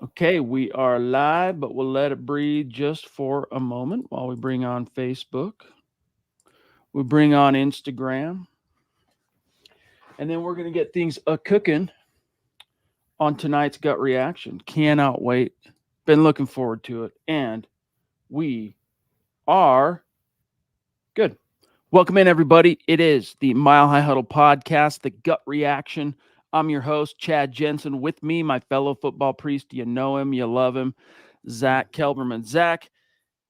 Okay, we are live, but we'll let it breathe just for a moment while we bring on Facebook. We bring on Instagram, and then we're going to get things cooking on tonight's gut reaction. Cannot wait. Been looking forward to it, and we are good. Welcome in, everybody. It is the Mile High Huddle podcast, the gut reaction. I'm your host, Chad Jensen. With me, my fellow football priest. You know him, you love him, Zack Kelberman. Zack,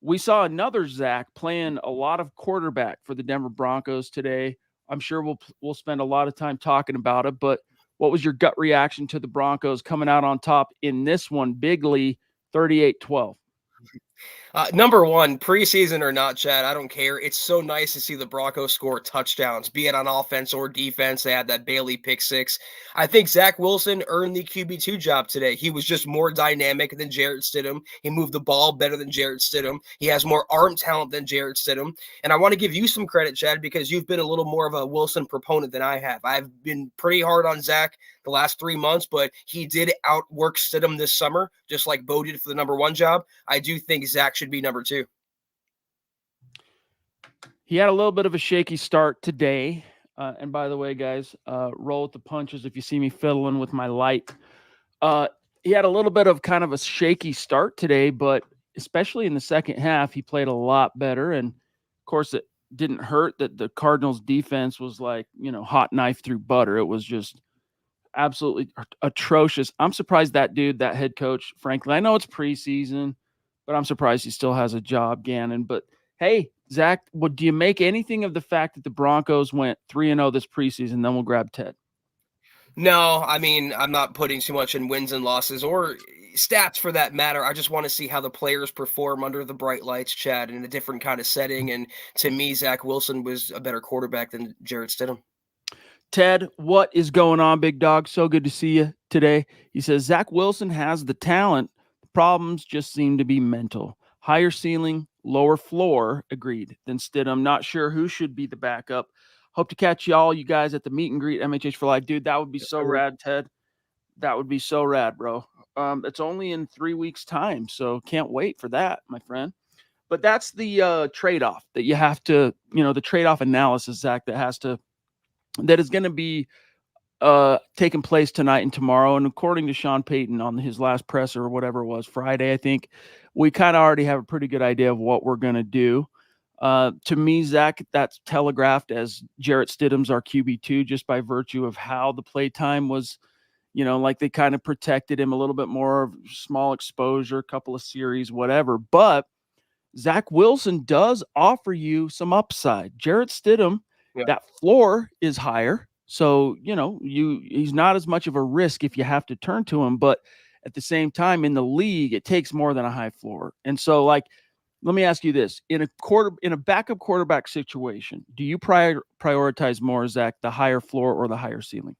we saw another Zack playing a lot of quarterback for the Denver Broncos today. I'm sure we'll spend a lot of time talking about it, but what was your gut reaction to the Broncos coming out on top in this one, bigly 38-12? Number one, preseason or not, Chad, I don't care. It's so nice to see the Broncos score touchdowns, be it on offense or defense. They had that Bailey pick six. I think Zach Wilson earned the QB2 job today. He was just more dynamic than Jarrett Stidham. He moved the ball better than Jarrett Stidham. He has more arm talent than Jarrett Stidham. And I want to give you some credit, Chad, because you've been a little more of a Wilson proponent than I have. I've been pretty hard on Zach the last 3 months, but he did outwork Stidham this summer, just like Bo did for the number one job. I do think Zach should be number two. He had a little bit of a shaky start today. And by the way, guys, roll with the punches if you see me fiddling with my light. He had a little bit of kind of a shaky start today, but especially in the second half, he played a lot better. And of course, it didn't hurt that the Cardinals defense was like, hot knife through butter. It was just absolutely atrocious. I'm surprised that dude, that head coach, frankly, I know it's preseason, but I'm surprised he still has a job, Gannon. But hey, Zach, do you make anything of the fact that the Broncos went 3-0 this preseason? Then we'll grab Ted. No, I mean, I'm not putting too much in wins and losses or stats for that matter. I just want to see how the players perform under the bright lights, Chad, in a different kind of setting. And to me, Zach Wilson was a better quarterback than Jarrett Stidham. Ted, what is going on, big dog? So good to see you today. He says Zach Wilson has the talent. The problems just seem to be mental. Higher ceiling, lower floor, agreed, than Stidham. Not sure who should be the backup. Hope to catch you guys at the meet and greet, MHH for Life. Dude, that would be so rad, Ted. That would be so rad, bro. It's only in 3 weeks' time, so can't wait for that, my friend. But that's the trade-off that you have to, the trade-off analysis, Zach, that is going to be taking place tonight and tomorrow. And according to Sean Payton on his last presser or whatever it was, Friday, I think, we kind of already have a pretty good idea of what we're going to do. To me, Zach, that's telegraphed as Jarrett Stidham's our QB2 just by virtue of how the play time was, like they kind of protected him a little bit more, small exposure, couple of series, whatever. But Zach Wilson does offer you some upside. Jarrett Stidham, that floor is higher. So, he's not as much of a risk if you have to turn to him. But at the same time, in the league, it takes more than a high floor. And so, let me ask you this. In a backup quarterback situation, do you prioritize more, Zach, the higher floor or the higher ceiling?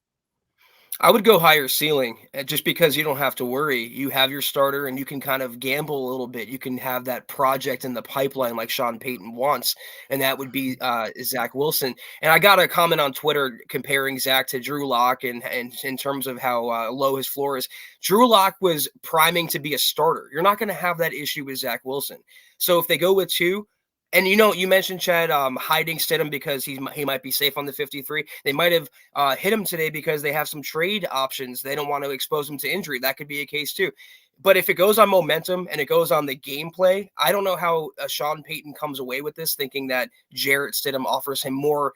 I would go higher ceiling just because you don't have to worry. You have your starter and you can kind of gamble a little bit. You can have that project in the pipeline like Sean Payton wants, and that would be Zach Wilson. And I got a comment on Twitter comparing Zach to Drew Lock and in terms of how low his floor is. Drew Lock was priming to be a starter. You're not going to have that issue with Zach Wilson. So if they go with two, and you mentioned Chad hiding Stidham because he might be safe on the 53. They might have hit him today because they have some trade options. They don't want to expose him to injury. That could be a case too. But if it goes on momentum and it goes on the gameplay, I don't know how Sean Payton comes away with this, thinking that Jarrett Stidham offers him more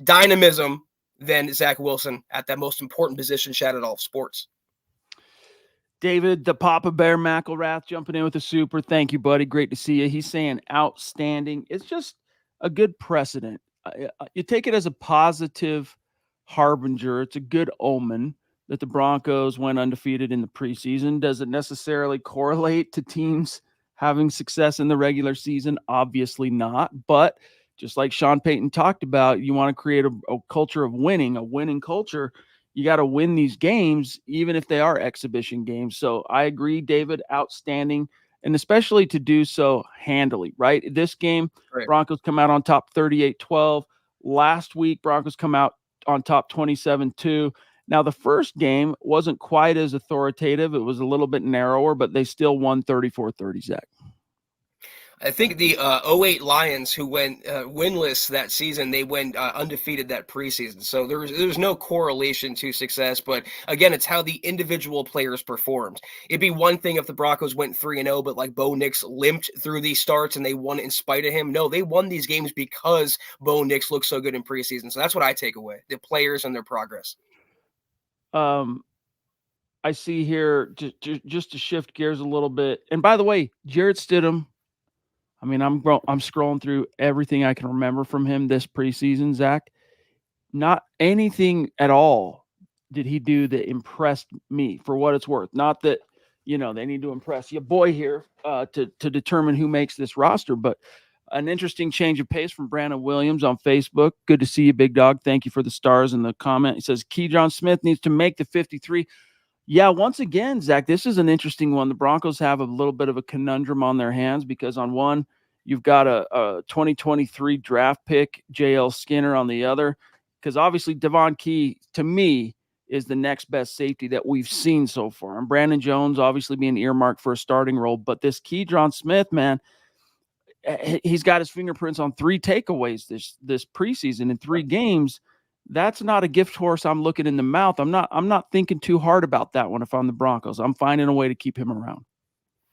dynamism than Zach Wilson at that most important position, Chad, at all sports. David, the Papa Bear McElrath jumping in with a super. Thank you, buddy. Great to see you. He's saying outstanding. It's just a good precedent. You take it as a positive harbinger. It's a good omen that the Broncos went undefeated in the preseason. Does it necessarily correlate to teams having success in the regular season? Obviously not. But just like Sean Payton talked about, you want to create a culture of winning, a winning culture. You got to win these games, even if they are exhibition games. So I agree, David, outstanding, and especially to do so handily, right? This game, right. Broncos come out on top 38-12. Last week, Broncos come out on top 27-2. Now, the first game wasn't quite as authoritative. It was a little bit narrower, but they still won 34-30, Zach. I think the '08 Lions, who went winless that season, they went undefeated that preseason. So there's no correlation to success. But again, it's how the individual players performed. It'd be one thing if the Broncos went 3-0, but like Bo Nix limped through these starts and they won in spite of him. No, they won these games because Bo Nix looked so good in preseason. So that's what I take away: the players and their progress. I see here just to shift gears a little bit. And by the way, Jarrett Stidham. I mean, I'm scrolling through everything I can remember from him this preseason, Zach. Not anything at all did he do that impressed me, for what it's worth. Not that, they need to impress your boy here to determine who makes this roster, but an interesting change of pace from Brandon Williams on Facebook. Good to see you, big dog. Thank you for the stars in the comment. He says Keydron Smith needs to make the 53. Yeah, once again, Zach, this is an interesting one. The Broncos have a little bit of a conundrum on their hands because on one, you've got a 2023 draft pick, JL Skinner, on the other. Because obviously Devon Key, to me, is the next best safety that we've seen so far. And Brandon Jones obviously being earmarked for a starting role. But this Keydron Smith, man, he's got his fingerprints on 3 takeaways this preseason in 3 games. That's not a gift horse I'm looking in the mouth. I'm not thinking too hard about that one if I'm the Broncos. I'm finding a way to keep him around.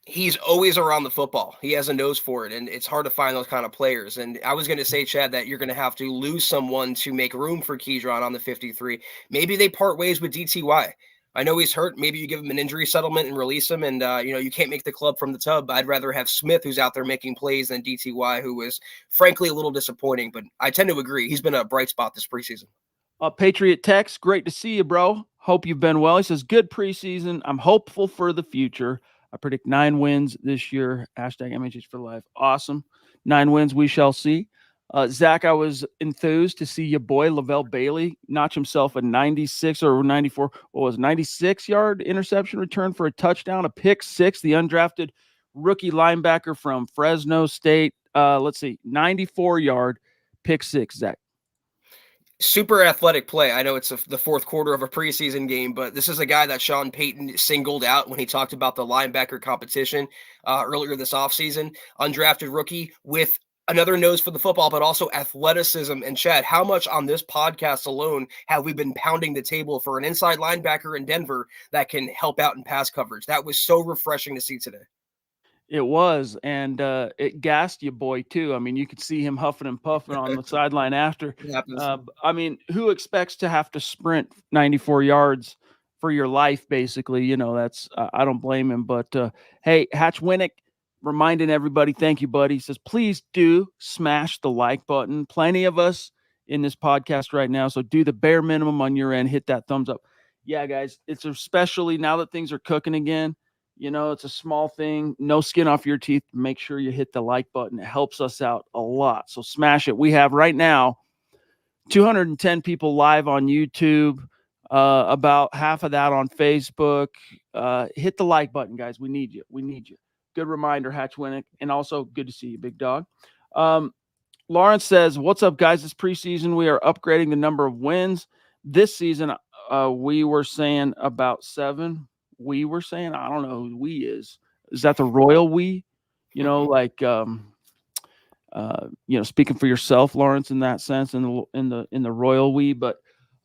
He's always around the football. He has a nose for it, and it's hard to find those kind of players. And I was going to say, Chad, that you're going to have to lose someone to make room for Keydron on the 53. Maybe they part ways with DTY. I know he's hurt. Maybe you give him an injury settlement and release him, and you can't make the club from the tub. I'd rather have Smith, who's out there making plays, than DTY, who was frankly a little disappointing. But I tend to agree. He's been a bright spot this preseason. Patriot Tex, great to see you, bro. Hope you've been well. He says, good preseason. I'm hopeful for the future. I predict 9 wins this year. Hashtag MHH for life. Awesome. 9 wins, we shall see. Zach, I was enthused to see your boy Lavelle Bailey notch himself a 96 or 94, 96-yard interception return for a touchdown, a pick 6, the undrafted rookie linebacker from Fresno State. 94-yard pick 6, Zach. Super athletic play. I know it's the fourth quarter of a preseason game, but this is a guy that Sean Payton singled out when he talked about the linebacker competition earlier this offseason. Undrafted rookie with another nose for the football, but also athleticism. And Chad, how much on this podcast alone have we been pounding the table for an inside linebacker in Denver that can help out in pass coverage? That was so refreshing to see today. It was, and it gassed you, boy, too. I mean, you could see him huffing and puffing on the sideline after. I mean, who expects to have to sprint 94 yards for your life, basically? That's I don't blame him. But, hey, Hatch Winnick reminding everybody, thank you, buddy. He says, please do smash the like button. Plenty of us in this podcast right now, so do the bare minimum on your end. Hit that thumbs up. Yeah, guys, it's especially now that things are cooking again. It's a small thing, no skin off your teeth. Make sure you hit the like button. It helps us out a lot. So smash it. We have right now 210 people live on YouTube, about half of that on Facebook. Hit the like button, guys. We need you. We need you. Good reminder, Hatch Winnick. And also good to see you, big dog. Lawrence says, what's up, guys? This preseason, we are upgrading the number of wins. This season, we were saying about 7. We were saying, I don't know who we is that the royal we, speaking for yourself, Lawrence, in that sense, in the royal we, but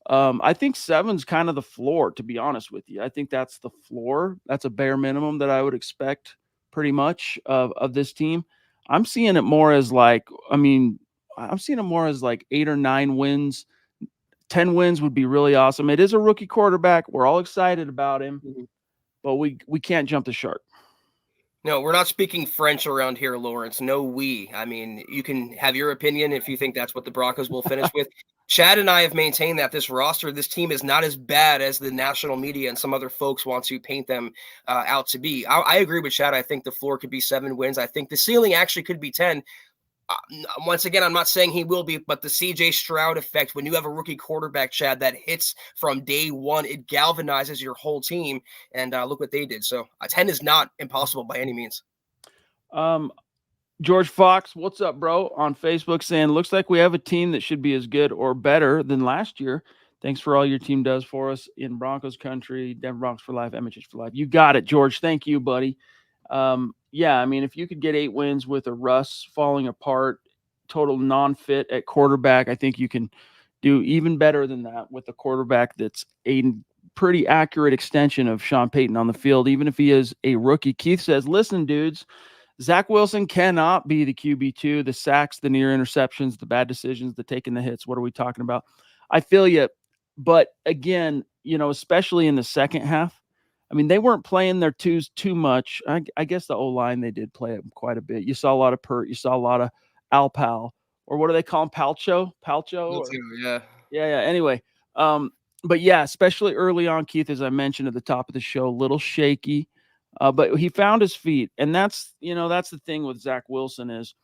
I think 7's kind of the floor, to be honest with you. I think that's the floor. That's a bare minimum that I would expect pretty much of this team. I'm seeing it more as like 8 or 9 wins. 10 wins would be really awesome. It is a rookie quarterback. We're all excited about him. But we can't jump the shark. No, we're not speaking French around here, Lawrence. No, we. I mean, you can have your opinion if you think that's what the Broncos will finish with. Chad and I have maintained that this roster, this team is not as bad as the national media and some other folks want to paint them out to be. I agree with Chad. I think the floor could be 7 wins. I think the ceiling actually could be 10. Once again, I'm not saying he will be, but the CJ Stroud effect, when you have a rookie quarterback, Chad, that hits from day one, it galvanizes your whole team. And look what they did. So 10 is not impossible by any means. George Fox, what's up, bro? On Facebook saying, looks like we have a team that should be as good or better than last year. Thanks for all your team does for us in Broncos country, Denver Broncos for life, MHH for life. You got it, George. Thank you, buddy. Yeah, I mean, if you could get 8 wins with a Russ falling apart, total non-fit at quarterback, I think you can do even better than that with a quarterback that's a pretty accurate extension of Sean Payton on the field, even if he is a rookie. Keith says, listen, dudes, Zach Wilson cannot be the QB2, the sacks, the near interceptions, the bad decisions, the taking the hits. What are we talking about? I feel you. But again, especially in the second half, I mean, they weren't playing their twos too much. I guess the O-line, they did play them quite a bit. You saw a lot of Pert. You saw a lot of Alpal. Or what do they call him? Palcho? Palcho? Let's Or, go, yeah. yeah. Anyway, but yeah, especially early on, Keith, as I mentioned at the top of the show, a little shaky. But he found his feet. And that's the thing with Zach Wilson is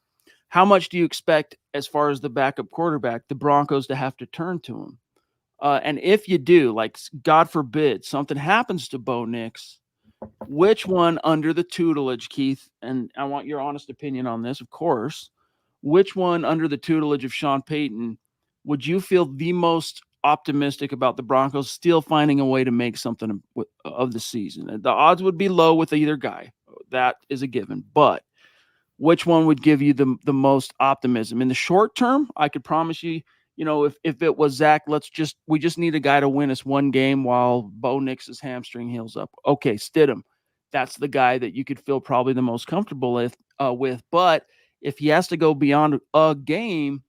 how much do you expect as far as the backup quarterback, the Broncos to have to turn to him? And if you do, like, God forbid, something happens to Bo Nix, which one under the tutelage, Keith, and I want your honest opinion on this, of course, which one under the tutelage of Sean Payton would you feel the most optimistic about the Broncos still finding a way to make something of the season? The odds would be low with either guy. That is a given. But which one would give you the most optimism? In the short term, I could promise you, if it was Zach, we just need a guy to win us one game while Bo Nix's hamstring heals up. Okay, Stidham, that's the guy that you could feel probably the most comfortable with. But if he has to go beyond a game,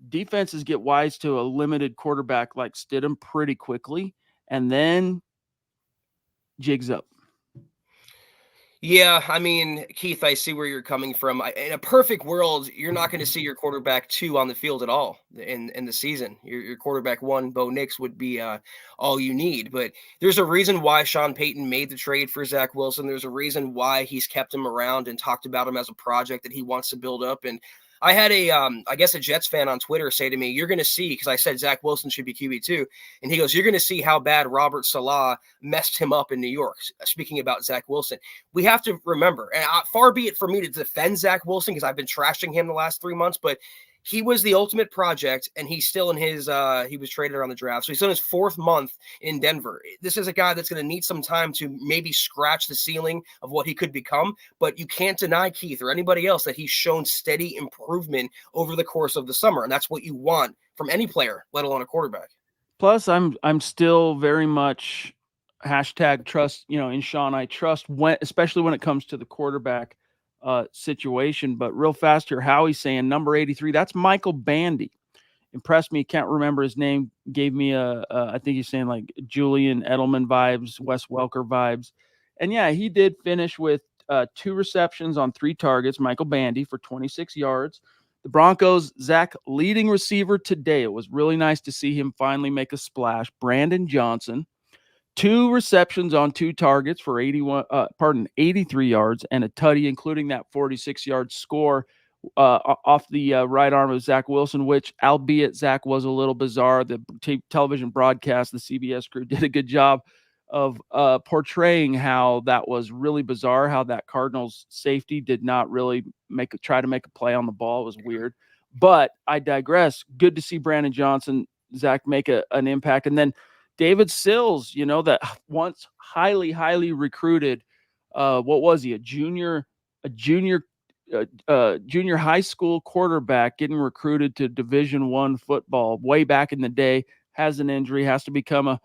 defenses get wise to a limited quarterback like Stidham pretty quickly, and then jigs up. Yeah, I mean, Keith, I see where you're coming from. In a perfect world, you're not going to see your quarterback 2 on the field at all in the season. Your quarterback 1, Bo Nix, would be all you need. But there's a reason why Sean Payton made the trade for Zach Wilson. There's a reason why he's kept him around and talked about him as a project that he wants to build up. And I had I guess a Jets fan on Twitter say to me, you're going to see, because I said Zach Wilson should be QB2. And he goes, you're going to see how bad Robert Saleh messed him up in New York. Speaking about Zach Wilson, we have to remember, and far be it for me to defend Zach Wilson because I've been trashing him the last 3 months, but he was the ultimate project, and he's still in his he was traded around the draft. So he's in his 4th month in Denver. This is a guy that's going to need some time to maybe scratch the ceiling of what he could become, but you can't deny, Keith, or anybody else, that he's shown steady improvement over the course of the summer, and that's what you want from any player, let alone a quarterback. Plus, I'm still very much #trust, in Sean. I trust especially when it comes to the quarterback situation. But real fast here, Howie's saying number 83. That's Michael Bandy. Impressed me. Can't remember his name. Gave me I think he's saying like Julian Edelman vibes, Wes Welker vibes. And yeah, he did finish with 2 receptions on 3 targets. Michael Bandy for 26 yards. The Broncos, Zach, leading receiver today. It was really nice to see him finally make a splash. Brandon Johnson, 2 receptions on 2 targets for 83 yards and a tutty, including that 46-yard score off the right arm of Zach Wilson, which, albeit Zach was a little bizarre, the television broadcast, the CBS crew did a good job of portraying how that was really bizarre, how that Cardinals safety did not really try to make a play on the ball. It was weird. But I digress. Good to see Brandon Johnson, Zach, make an impact. And then David Sills, that once highly, highly recruited, what was he, a junior high school quarterback getting recruited to Division I football way back in the day, has an injury, has to become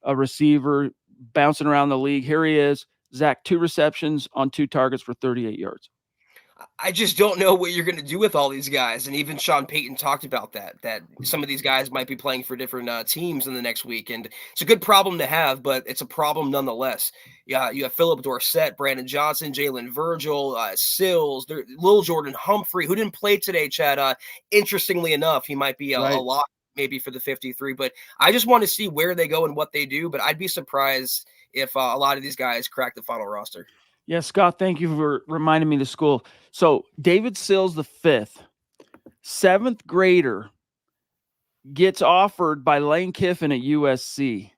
a receiver, bouncing around the league. Here he is, Zach, 2 receptions on 2 targets for 38 yards. I just don't know what you're going to do with all these guys. And even Sean Payton talked about that some of these guys might be playing for different teams in the next week. And it's a good problem to have, but it's a problem nonetheless. Yeah, you have Philip Dorsett, Brandon Johnson, Jalen Virgil, Sills, Lil Jordan Humphrey, who didn't play today, Chad. Interestingly enough, he might be a lot maybe for the 53. But I just want to see where they go and what they do. But I'd be surprised if a lot of these guys crack the final roster. Yeah, Scott, thank you for reminding me of the school. So David Sills, the 5th, 7th grader, gets offered by Lane Kiffin at USC.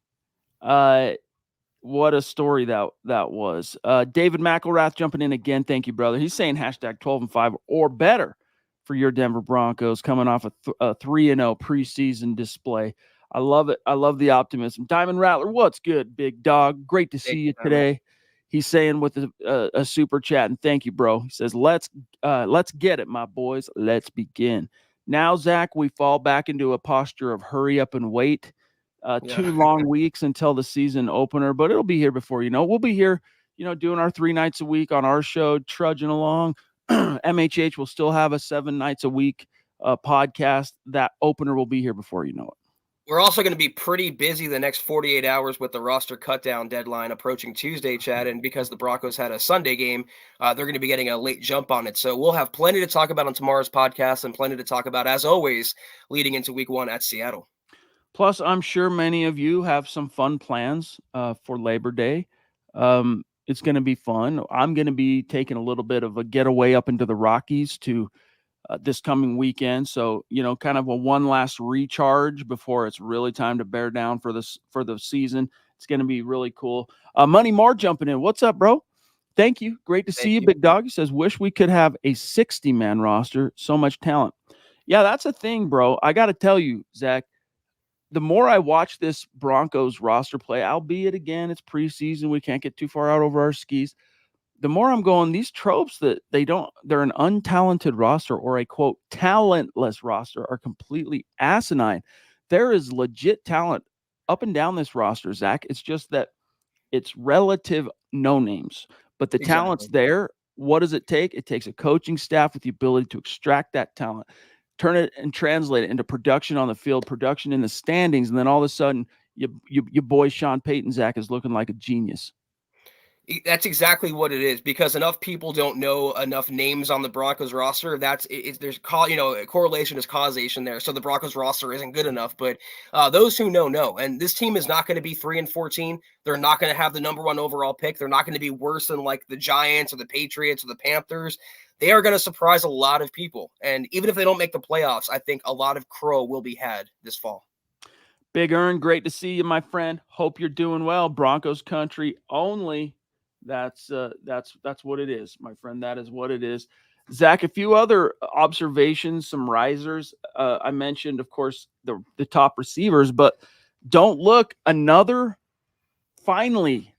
What a story that was. David McElrath jumping in again. Thank you, brother. He's saying #12-5 or better for your Denver Broncos, coming off a 3-0 preseason display. I love it. I love the optimism. Diamond Rattler, what's good, big dog? Great to see Thank you you, man. today. He's saying with a super chat, and thank you, bro. He says, let's get it, my boys. Let's begin." Now, Zach, we fall back into a posture of hurry up and wait. Yeah. 2 long weeks until the season opener, but it'll be here before you know. We'll be here, doing our 3 nights a week on our show, trudging along. MHH will still have a 7 nights a week podcast. That opener will be here before you know it. We're also going to be pretty busy the next 48 hours with the roster cutdown deadline approaching Tuesday, Chad. And because the Broncos had a Sunday game, they're going to be getting a late jump on it. So we'll have plenty to talk about on tomorrow's podcast and plenty to talk about, as always, leading into week 1 at Seattle. Plus, I'm sure many of you have some fun plans for Labor Day. It's going to be fun. I'm going to be taking a little bit of a getaway up into the Rockies to this coming weekend. So, kind of a one last recharge before it's really time to bear down for the season. It's going to be really cool. Money Moore jumping in. What's up, bro? Thank you. Great to see you, big dog. He says, wish we could have a 60-man roster. So much talent. Yeah, that's a thing, bro. I got to tell you, Zach, the more I watch this Broncos roster play, albeit again, it's preseason. We can't get too far out over our skis. The more I'm going, these tropes that they're an untalented roster or a quote talentless roster are completely asinine. There is legit talent up and down this roster, Zach. It's just that it's relative no names, but the talent's there. What does it take? It takes a coaching staff with the ability to extract that talent, turn it and translate it into production on the field, production in the standings, and then all of a sudden, your boy Sean Payton, Zach, is looking like a genius. That's exactly what it is, because enough people don't know enough names on the Broncos roster. There's correlation is causation there. So the Broncos roster isn't good enough, but those who know. And this team is not going to be 3-14. They're not going to have the number 1 overall pick. They're not going to be worse than like the Giants or the Patriots or the Panthers. They are going to surprise a lot of people. And even if they don't make the playoffs, I think a lot of crow will be had this fall. Big Earn, great to see you, my friend. Hope you're doing well. Broncos country only. That's what it is, my friend. That is what it is. Zach, a few other observations, some risers. I mentioned, of course, the top receivers, but don't look, another finally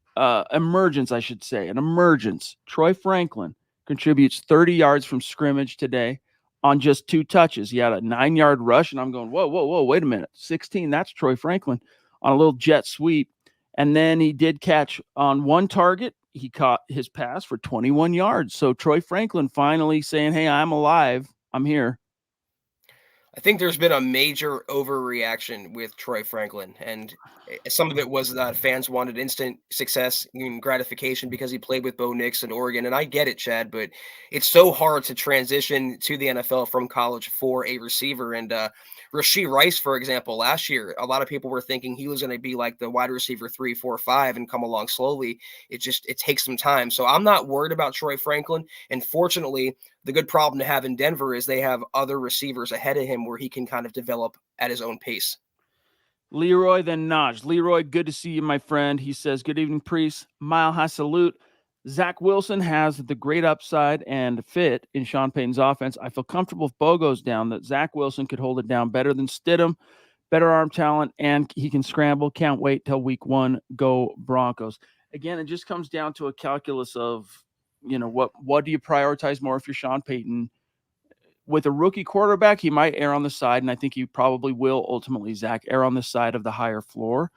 emergence, I should say, an emergence. Troy Franklin contributes 30 yards from scrimmage today on just 2 touches. He had a 9-yard rush, and I'm going, whoa, wait a minute. 16, that's Troy Franklin on a little jet sweep. And then he did catch on 1 target. He caught his pass for 21 yards. So Troy Franklin finally saying, hey, I'm alive. I'm here. I think there's been a major overreaction with Troy Franklin, and some of it was that fans wanted instant success and gratification because he played with Bo Nix in Oregon. And I get it, Chad, but it's so hard to transition to the NFL from college for a receiver. And Rashee Rice, for example, last year, a lot of people were thinking he was going to be like the wide receiver 3, 4, 5 and come along slowly. It takes some time. So I'm not worried about Troy Franklin. And fortunately, the good problem to have in Denver is they have other receivers ahead of him where he can kind of develop at his own pace. Leroy, then Naj. Leroy, good to see you, my friend. He says, good evening, Priest. Mile high salute. Zach Wilson has the great upside and fit in Sean Payton's offense. I feel comfortable if Bo goes down that Zach Wilson could hold it down better than Stidham, better arm talent, and he can scramble. Can't wait till week 1. Go Broncos. Again, it just comes down to a calculus of, what do you prioritize more if you're Sean Payton? With a rookie quarterback, he might err on the side, and I think he probably will ultimately, Zach, err on the side of the higher floor.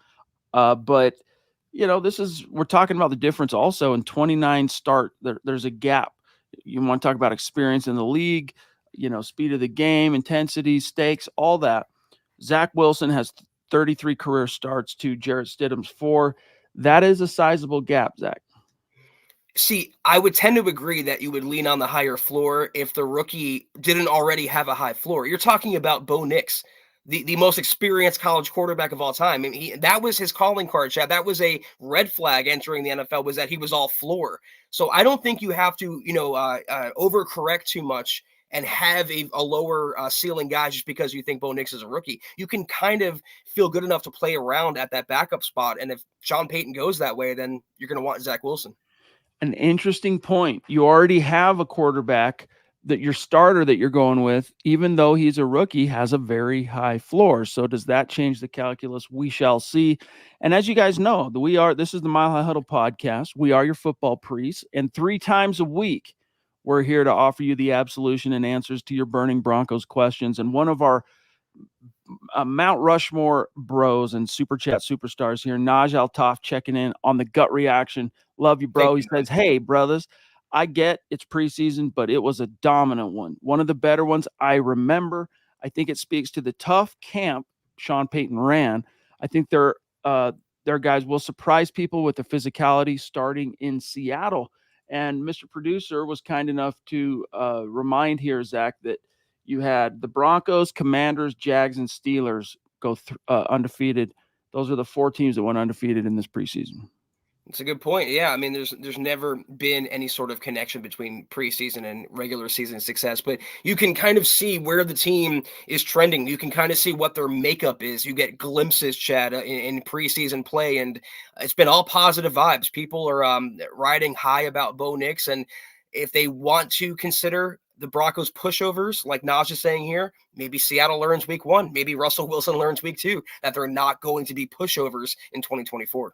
But we're talking about the difference also in 29 start. There's a gap. You want to talk about experience in the league, speed of the game, intensity, stakes, all that. Zach Wilson has 33 career starts to Jarrett Stidham's 4. That is a sizable gap, Zach. See, I would tend to agree that you would lean on the higher floor if the rookie didn't already have a high floor. You're talking about Bo Nix, the most experienced college quarterback of all time. I mean, that was his calling card, Chad. That was a red flag entering the NFL, was that he was all floor. So I don't think you have to, overcorrect too much and have a lower ceiling guy just because you think Bo Nix is a rookie. You can kind of feel good enough to play around at that backup spot. And if Sean Payton goes that way, then you're going to want Zach Wilson. An interesting point. You already have a quarterback that your starter that you're going with, even though he's a rookie, has a very high floor. So does that change the calculus? We shall see. And as you guys know, this is the Mile High Huddle podcast. We are your football priests, and 3 times a week we're here to offer you the absolution and answers to your burning Broncos questions. And one of our Mount Rushmore bros and super chat superstars here, Naj Altaf, checking in on the gut reaction. Love you, bro. He says, "Hey, brothers, I get it's preseason, but it was a dominant one of the better ones I remember. I think it speaks to the tough camp Sean Payton ran. I think their guys will surprise people with the physicality starting in Seattle." And Mr. Producer was kind enough to remind here, Zach, that you had the Broncos, Commanders, Jags, and Steelers go undefeated. Those are the 4 teams that went undefeated in this preseason. It's a good point. Yeah, I mean, there's never been any sort of connection between preseason and regular season success, but you can kind of see where the team is trending. You can kind of see what their makeup is. You get glimpses, Chad, in preseason play, and it's been all positive vibes. People are riding high about Bo Nix, and if they want to consider the Broncos pushovers, like Naj is saying here, maybe Seattle learns week 1, maybe Russell Wilson learns week 2, that they're not going to be pushovers in 2024.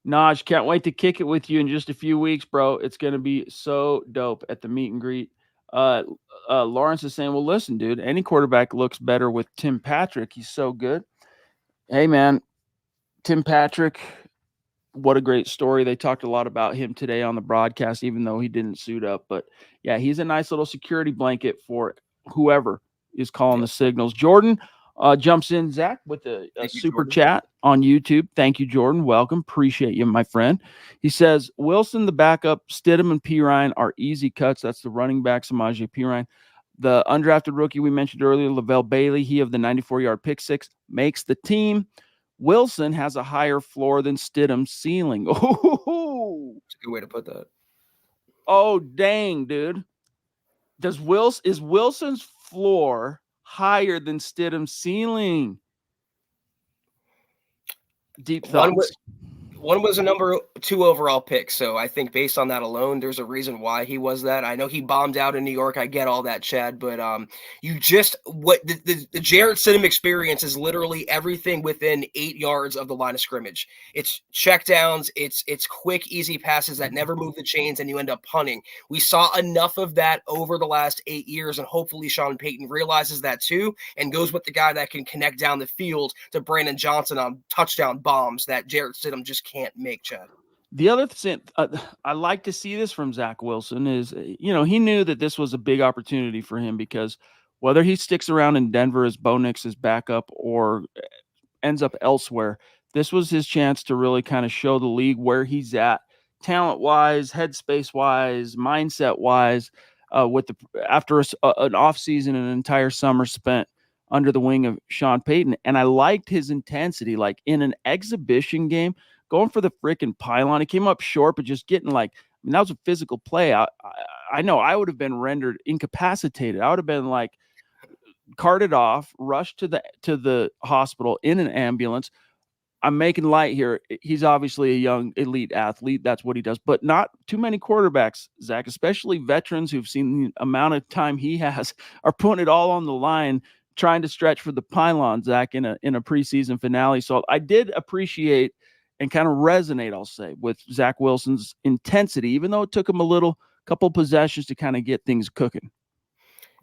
Naj, can't wait to kick it with you in just a few weeks, bro. It's going to be so dope at the meet and greet. Lawrence is saying, well, listen, dude, any quarterback looks better with Tim Patrick. He's so good. Hey, man, Tim Patrick, what a great story. They talked a lot about him today on the broadcast, even though he didn't suit up. But, yeah, he's a nice little security blanket for whoever is calling the signals. Jordan jumps in, Zach, with a super chat on YouTube. Thank you, Jordan. Welcome. Appreciate you, my friend. He says, Wilson, the backup, Stidham, and Pirine are easy cuts. That's the running back, Samaje Pirine. The undrafted rookie we mentioned earlier, Lavelle Bailey, he of the 94-yard pick six, makes the team. Wilson has a higher floor than Stidham's ceiling. Oh, that's a good way to put that. Oh, dang, dude. Is Wilson's floor higher than Stidham's ceiling? Deep thoughts. One was a number 2 overall pick, so I think based on that alone, there's a reason why he was that. I know he bombed out in New York. I get all that, Chad, but the Jarrett Stidham experience is literally everything within 8 yards of the line of scrimmage. It's checkdowns, it's quick, easy passes that never move the chains, and you end up punting. We saw enough of that over the last 8 years, and hopefully Sean Payton realizes that too and goes with the guy that can connect down the field to Brandon Johnson on touchdown bombs that Jarrett Stidham just can't make, Chad. The other thing I like to see this from Zach Wilson is, he knew that this was a big opportunity for him because whether he sticks around in Denver as Bo Nix's backup or ends up elsewhere, this was his chance to really kind of show the league where he's at, talent-wise, headspace-wise, mindset-wise, after an offseason and an entire summer spent under the wing of Sean Payton. And I liked his intensity, like in an exhibition game, going for the freaking pylon. He came up short, but just getting that was a physical play. I know I would have been rendered incapacitated. I would have been carted off, rushed to the hospital in an ambulance. I'm making light here. He's obviously a young elite athlete. That's what he does, but not too many quarterbacks, Zach, especially veterans who've seen the amount of time he has, are putting it all on the line, trying to stretch for the pylon, Zach, in a preseason finale. So I did appreciate and kind of resonate, I'll say, with Zach Wilson's intensity, even though it took him a couple possessions to kind of get things cooking.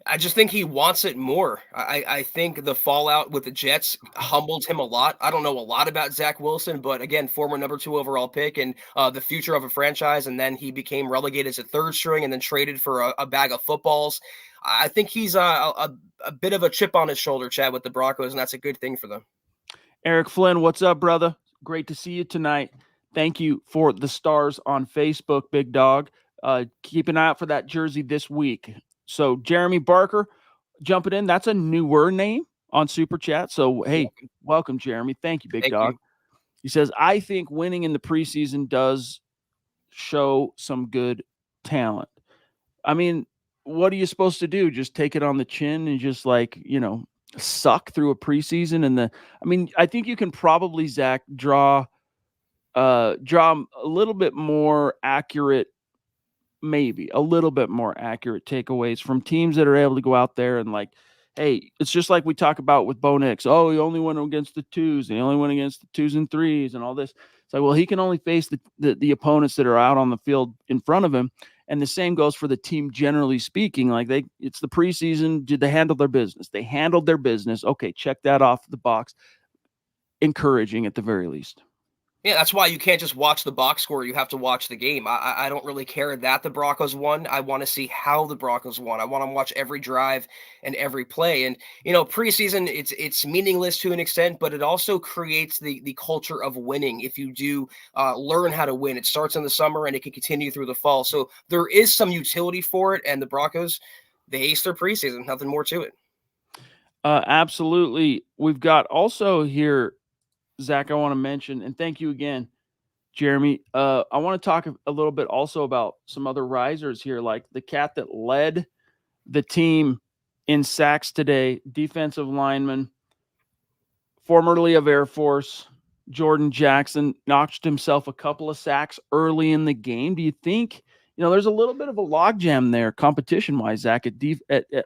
I just think he wants it more. I think the fallout with the Jets humbled him a lot. I don't know a lot about Zach Wilson, but again, former number 2 overall pick and the future of a franchise. And then he became relegated to 3rd string and then traded for a bag of footballs. I think he's a bit of a chip on his shoulder, Chad, with the Broncos, and that's a good thing for them. Eric Flynn, what's up, brother? Great to see you tonight. Thank you for the stars on Facebook, big dog. Keep an eye out for that jersey this week. So Jeremy Barker jumping in. That's a newer name on Super Chat. So, hey, welcome, Jeremy. Thank you, big dog. He says, I think winning in the preseason does show some good talent. I mean, what are you supposed to do? Just take it on the chin and just suck through a preseason? I think you can probably, Zach, draw a little bit more accurate maybe a little bit more accurate takeaways from teams that are able to go out there and like, hey, it's just like we talk about with Bo Nix. Oh, he only went against the twos, and he only went against the twos and threes and all this. It's like, well, he can only face the opponents that are out on the field in front of him. And the same goes for the team, generally speaking. Like it's the preseason. Did they handle their business? They handled their business. Okay, check that off the box. Encouraging at the very least. Yeah, that's why you can't just watch the box score. You have to watch the game. I don't really care that the Broncos won. I want to see how the Broncos won. I want to watch every drive and every play. And preseason it's meaningless to an extent, but it also creates the culture of winning. If you do learn how to win, it starts in the summer and it can continue through the fall. So there is some utility for it. And the Broncos, they aced their preseason. Nothing more to it. Absolutely. We've got also here, Zach, I want to mention, and thank you again, Jeremy. I want to talk a little bit also about some other risers here, like the cat that led the team in sacks today, defensive lineman, formerly of Air Force, Jordan Jackson, notched himself a couple of sacks early in the game. Do you think, there's a little bit of a logjam there competition-wise, Zach,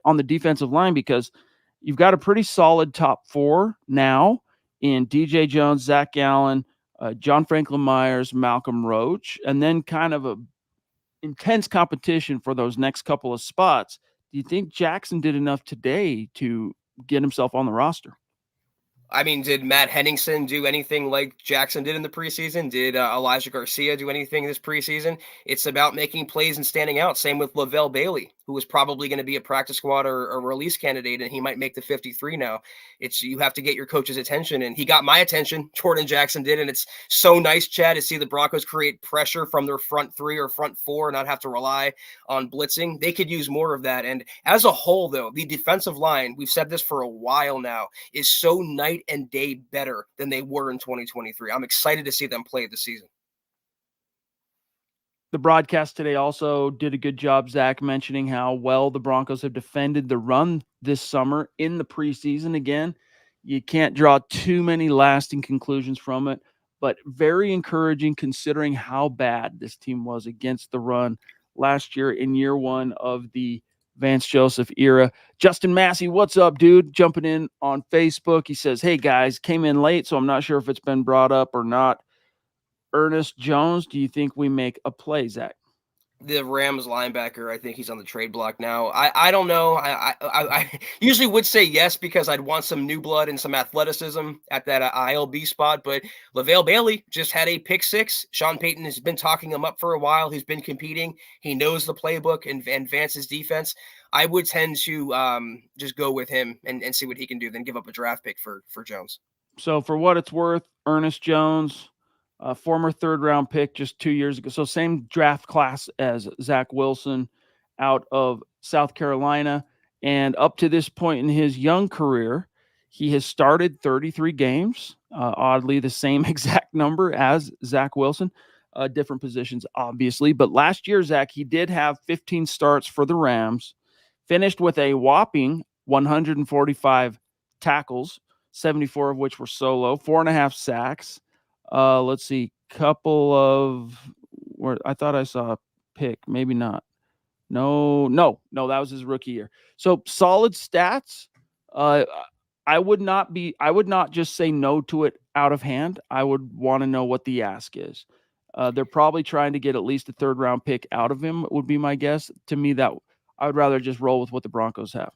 on the defensive line, because you've got a pretty solid top four now in DJ Jones, Zach Allen, John Franklin Myers, Malcolm Roach, and then kind of a intense competition for those next couple of spots. Do you think Jackson did enough today to get himself on the roster? I mean, did Matt Henningsen do anything like Jackson did in the preseason? Did Elijah Garcia do anything this preseason? It's about making plays and standing out. Same with Lavelle Bailey, who was probably going to be a practice squad or a release candidate, and he might make the 53 now. You have to get your coach's attention, and he got my attention. Jordan Jackson did, and it's so nice, Chad, to see the Broncos create pressure from their front three or front four and not have to rely on blitzing. They could use more of that. And as a whole, though, the defensive line, we've said this for a while now, is so nice and day better than they were in 2023. I'm excited to see them play this season. The broadcast today also did a good job, Zach, mentioning how well the Broncos have defended the run this summer in the preseason. Again, you can't draw too many lasting conclusions from it, but very encouraging considering how bad this team was against the run last year in year one of the Vance Joseph era. Justin Massey, what's up, dude? Jumping in on Facebook. He says, hey, guys, came in late, so I'm not sure if it's been brought up or not. Ernest Jones, do you think we make a play, Zach? The Rams linebacker, I think he's on the trade block now. I don't know. I usually would say yes because I'd want some new blood and some athleticism at that ILB spot. But Lavelle Bailey just had a pick six. Sean Payton has been talking him up for a while. He's been competing. He knows the playbook and Vance's defense. I would tend to just go with him and see what he can do, then give up a draft pick for Jones. So for what it's worth, Ernest Jones, former third-round pick just 2 years ago. So same draft class as Zach Wilson out of South Carolina. And up to this point in his young career, he has started 33 games, oddly the same exact number as Zach Wilson. Different positions, obviously. But last year, Zach, he did have 15 starts for the Rams, finished with a whopping 145 tackles, 74 of which were solo, 4.5 sacks. Let's see, couple of where I thought I saw a pick, maybe not. No, that was his rookie year. So solid stats. I would not just say no to it out of hand. I would want to know what the ask is. They're probably trying to get at least a third round pick out of him, would be my guess. To me, that I would rather just roll with what the Broncos have.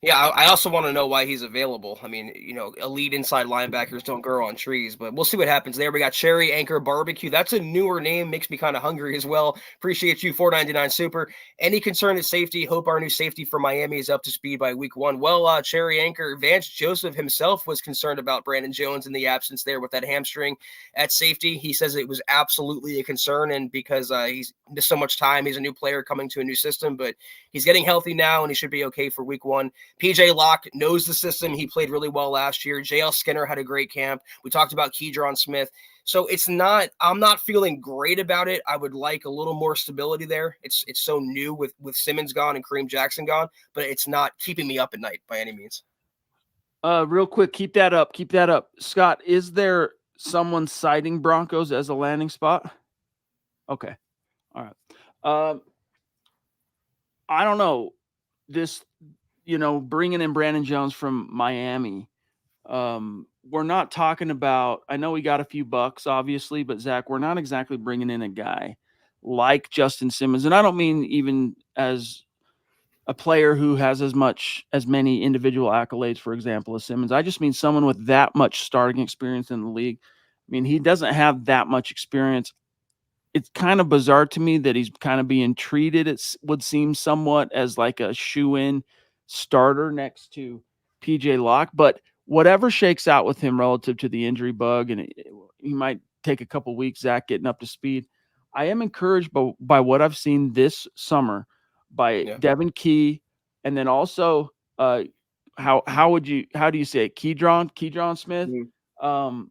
Yeah, I also want to know why he's available. I mean, elite inside linebackers don't grow on trees, but we'll see what happens there. We got Cherry Anchor Barbecue. That's a newer name. Makes me kind of hungry as well. Appreciate you, $4.99 super. Any concern at safety? Hope our new safety for Miami is up to speed by week one. Well, Cherry Anchor, Vance Joseph himself was concerned about Brandon Jones in the absence there with that hamstring at safety. He says it was absolutely a concern, and because he's missed so much time, he's a new player coming to a new system, but he's getting healthy now, and he should be okay for week one. PJ Locke knows the system. He played really well last year. JL Skinner had a great camp. We talked about Keydron Smith. So I'm not feeling great about it. I would like a little more stability there. It's so new with Simmons gone and Kareem Jackson gone, but it's not keeping me up at night by any means. Real quick, keep that up. Scott, is there someone citing Broncos as a landing spot? Okay. All right. Um, I don't know. This, bringing in Brandon Jones from Miami. We're not talking about. I know we got a few bucks, obviously, but Zach, we're not exactly bringing in a guy like Justin Simmons, and I don't mean even as a player who has as many individual accolades, for example, as Simmons. I just mean someone with that much starting experience in the league. I mean, he doesn't have that much experience. It's kind of bizarre to me that he's kind of being treated, it would seem somewhat as like a shoe-in starter next to PJ Locke. But whatever shakes out with him relative to the injury bug, and he might take a couple weeks, Zach, getting up to speed. I am encouraged by what I've seen this summer by Yeah. Devin Key, and then also how do you say it? Keydron Smith. Mhm.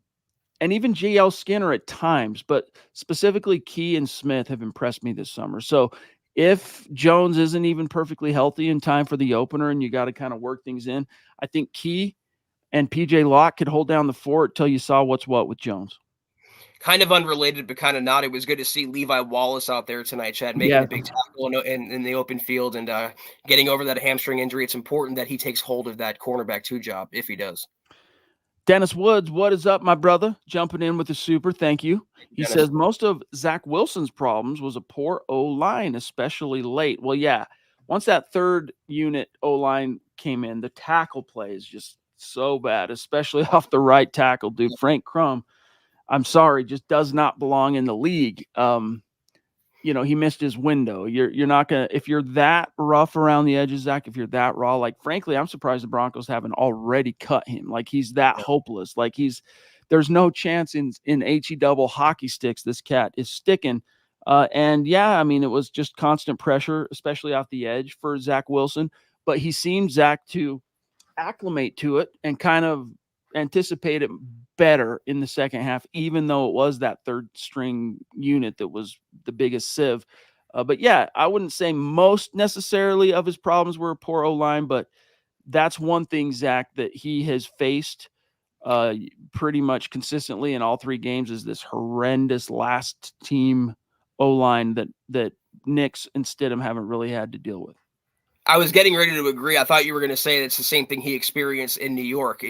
And even JL Skinner at times, but specifically Key and Smith have impressed me this summer. So if Jones isn't even perfectly healthy in time for the opener and you got to kind of work things in, I think Key and PJ Locke could hold down the fort till you saw what's what with Jones. Kind of unrelated, but kind of not. It was good to see Levi Wallace out there tonight, Chad, making Yeah. a big tackle in the open field and getting over that hamstring injury. It's important that he takes hold of that cornerback 2 job if he does. Dennis Woods, what is up, my brother? Jumping in with the super. Thank you. He Dennis. says most of Zach Wilson's problems was a poor O-line, especially late. Well, yeah. Once that third unit O-line came in, the tackle play is just so bad, especially off the right tackle, dude. Frank Crum, I'm sorry, just does not belong in the league. He missed his window. You're not gonna, if you're that rough around the edges, Zach. If you're that raw, like frankly, I'm surprised the Broncos haven't already cut him. Like he's that hopeless. Like there's no chance in HE double hockey sticks. This cat is sticking. And yeah, I mean, it was just constant pressure, especially off the edge for Zach Wilson. But he seemed, Zach, to acclimate to it and kind of anticipate it better in the second half, even though it was that third string unit that was the biggest sieve. But yeah, I wouldn't say most necessarily of his problems were a poor O-line, but that's one thing, Zach, that he has faced pretty much consistently in all 3 games is this horrendous last team O-line that Knicks and Stidham haven't really had to deal with. I was getting ready to agree. I thought you were going to say it's the same thing he experienced in New York.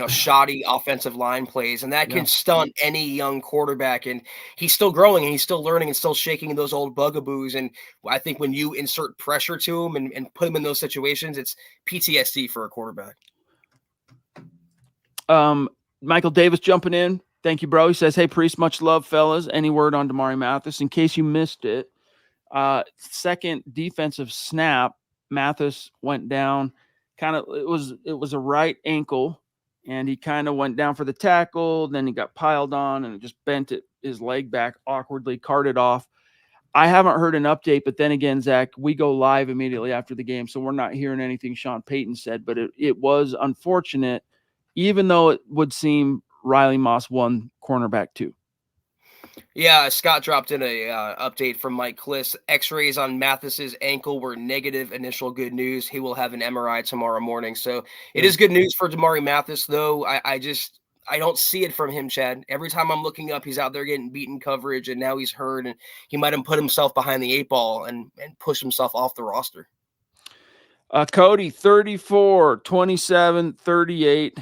Shoddy offensive line plays, and that Yeah. can stunt any young quarterback. And he's still growing, and he's still learning, and still shaking those old bugaboos. And I think when you insert pressure to him and put him in those situations, it's PTSD for a quarterback. Michael Davis jumping in. Thank you, bro. He says, "Hey, Priest, much love, fellas. Any word on Damari Mathis? In case you missed it, second defensive snap, Mathis went down. It was a right ankle, and he kind of went down for the tackle. Then he got piled on, and it just bent his leg back awkwardly, carted off. I haven't heard an update, but then again, Zach, we go live immediately after the game, so we're not hearing anything Sean Payton said. But it was unfortunate, even though it would seem Riley Moss won cornerback 2. Yeah, Scott dropped in a update from Mike Kliss. X-rays on Mathis's ankle were negative. Initial good news. He will have an MRI tomorrow morning. So it is good news for Damari Mathis, though. I don't see it from him, Chad. Every time I'm looking up, he's out there getting beaten coverage, and now he's hurt, and he might have put himself behind the 8 ball and pushed himself off the roster. Cody, 34, 27, 38.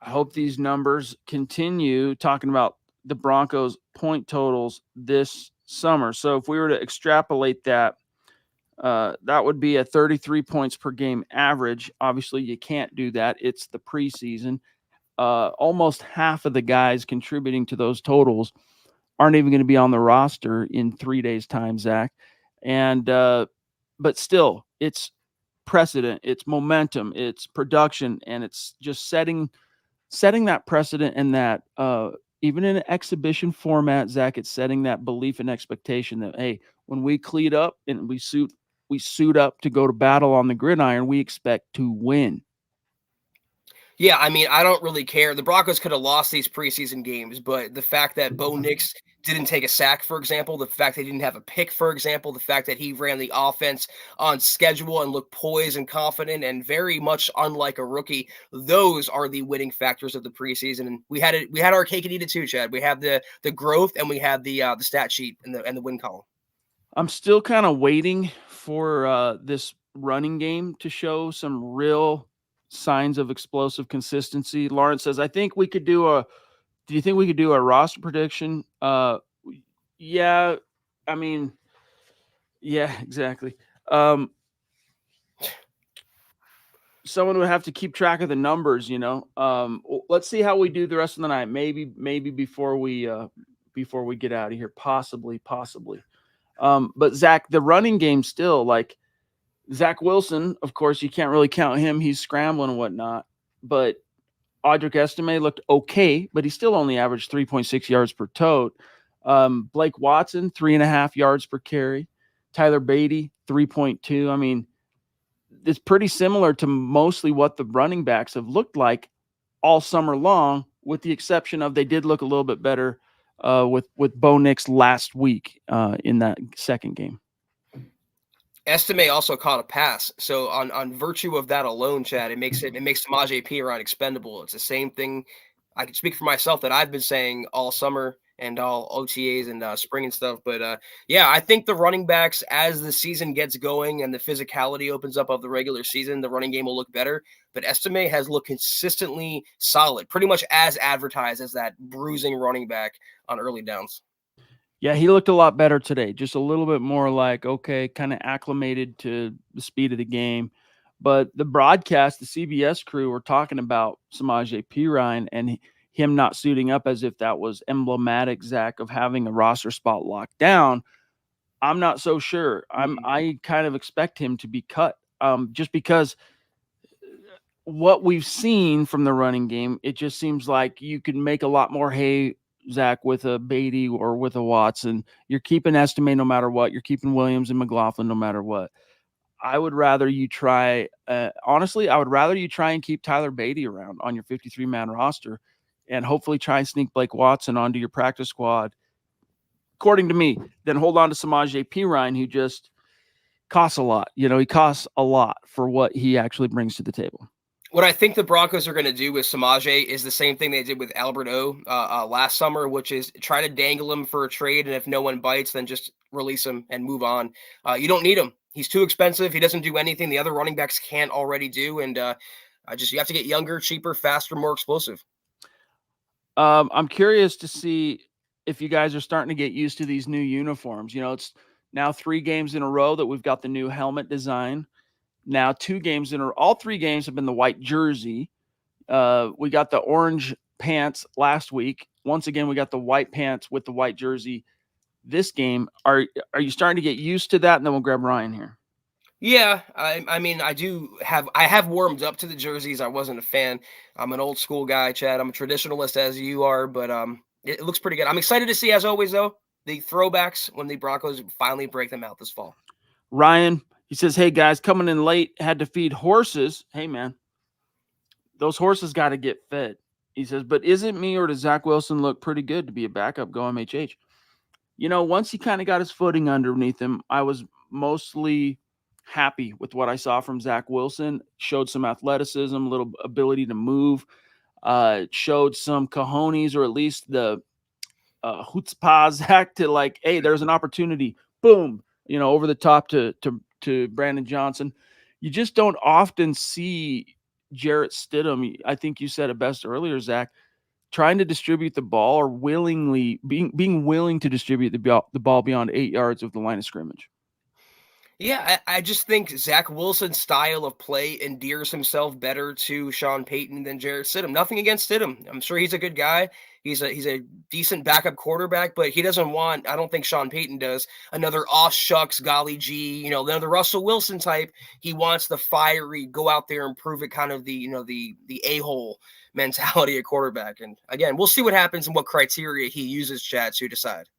I hope these numbers continue talking about the Broncos' point totals this summer. So if we were to extrapolate that, that would be a 33 points per game average. Obviously, you can't do that. It's the preseason. Almost half of the guys contributing to those totals aren't even going to be on the roster in 3 days' time, Zach. And but still, it's precedent, it's momentum, it's production, and it's just setting that precedent, and that even in an exhibition format, Zach, it's setting that belief and expectation that, hey, when we cleat up and we suit up to go to battle on the gridiron, we expect to win. Yeah, I mean, I don't really care. The Broncos could have lost these preseason games, but the fact that Bo Nix didn't take a sack, for example, the fact that he didn't have a pick, for example, the fact that he ran the offense on schedule and looked poised and confident and very much unlike a rookie, those are the winning factors of the preseason. And we had our cake and eat it too, Chad. We have the growth, and we have the stat sheet and the win column. I'm still kind of waiting for this running game to show some real signs of explosive consistency. Lawrence says, "I think we could do a. Do you think we could do a roster prediction?" Yeah, I mean, yeah, exactly. Um, Someone would have to keep track of the numbers, you know. Let's see how we do the rest of the night. Maybe before we get out of here, possibly. But Zach, the running game still like Zach Wilson. Of course, you can't really count him. He's scrambling and whatnot. But Audric Estime looked okay, but he still only averaged 3.6 yards per tote. Blake Watson, 3.5 yards per carry. Tyler Beatty, 3.2. I mean, it's pretty similar to mostly what the running backs have looked like all summer long, with the exception of they did look a little bit better with Bo Nix last week in that second game. Estime also caught a pass, so on virtue of that alone, Chad, it makes Samaje Perine expendable. It's the same thing. I can speak for myself that I've been saying all summer and all OTAs and spring and stuff. But yeah, I think the running backs, as the season gets going and the physicality opens up of the regular season, the running game will look better. But Estime has looked consistently solid, pretty much as advertised as that bruising running back on early downs. Yeah, he looked a lot better today. Just a little bit more like, okay, kind of acclimated to the speed of the game. But the broadcast, the CBS crew were talking about Samaje Perine and him not suiting up as if that was emblematic, Zach, of having a roster spot locked down. I'm not so sure. I kind of expect him to be cut just because what we've seen from the running game, it just seems like you could make a lot more hay, Zach, with a Beatty or with a Watson. You're keeping Estime no matter what. You're keeping Williams and McLaughlin no matter what. I would rather you try, honestly, I would rather you try and keep Tyler Beatty around on your 53-man roster and hopefully try and sneak Blake Watson onto your practice squad, according to me, then hold on to Samaje Perine, who just costs a lot. You know, he costs a lot for what he actually brings to the table. What I think the Broncos are going to do with Samaje is the same thing they did with Albert O last summer, which is try to dangle him for a trade, and if no one bites, then just release him and move on. You don't need him; he's too expensive. He doesn't do anything the other running backs can't already do, and you have to get younger, cheaper, faster, more explosive. I'm curious to see if you guys are starting to get used to these new uniforms. You know, it's now 3 games in a row that we've got the new helmet design. Now 2 games in a all 3 games have been the white jersey. We got the orange pants last week. Once again, we got the white pants with the white jersey this game. Are you starting to get used to that? And then we'll grab Ryan here. Yeah, I mean, I have warmed up to the jerseys. I wasn't a fan. I'm an old school guy, Chad. I'm a traditionalist as you are, but it looks pretty good. I'm excited to see, as always, though, the throwbacks when the Broncos finally break them out this fall. Ryan, he says, "Hey guys, coming in late, had to feed horses. Hey man, those horses got to get fed." He says, "But isn't me or does Zach Wilson look pretty good to be a backup go MHH?" You know, once he kind of got his footing underneath him, I was mostly happy with what I saw from Zach Wilson. Showed some athleticism, a little ability to move, showed some cojones, or at least the chutzpah, Zach, to like, hey, there's an opportunity. Boom, you know, over the top to Brandon Johnson. You just don't often see Jarrett Stidham. I think you said it best earlier, Zach, trying to distribute the ball or willingly being willing to distribute the ball beyond 8 yards of the line of scrimmage. Yeah, I just think Zach Wilson's style of play endears himself better to Sean Payton than Jarrett Stidham. Nothing against Stidham. I'm sure he's a good guy. He's a decent backup quarterback, but he doesn't want, I don't think Sean Payton does, another aw shucks, golly gee, another Russell Wilson type. He wants the fiery, go out there and prove it kind of the a-hole mentality at quarterback. And again, we'll see what happens and what criteria he uses, Chad, to decide.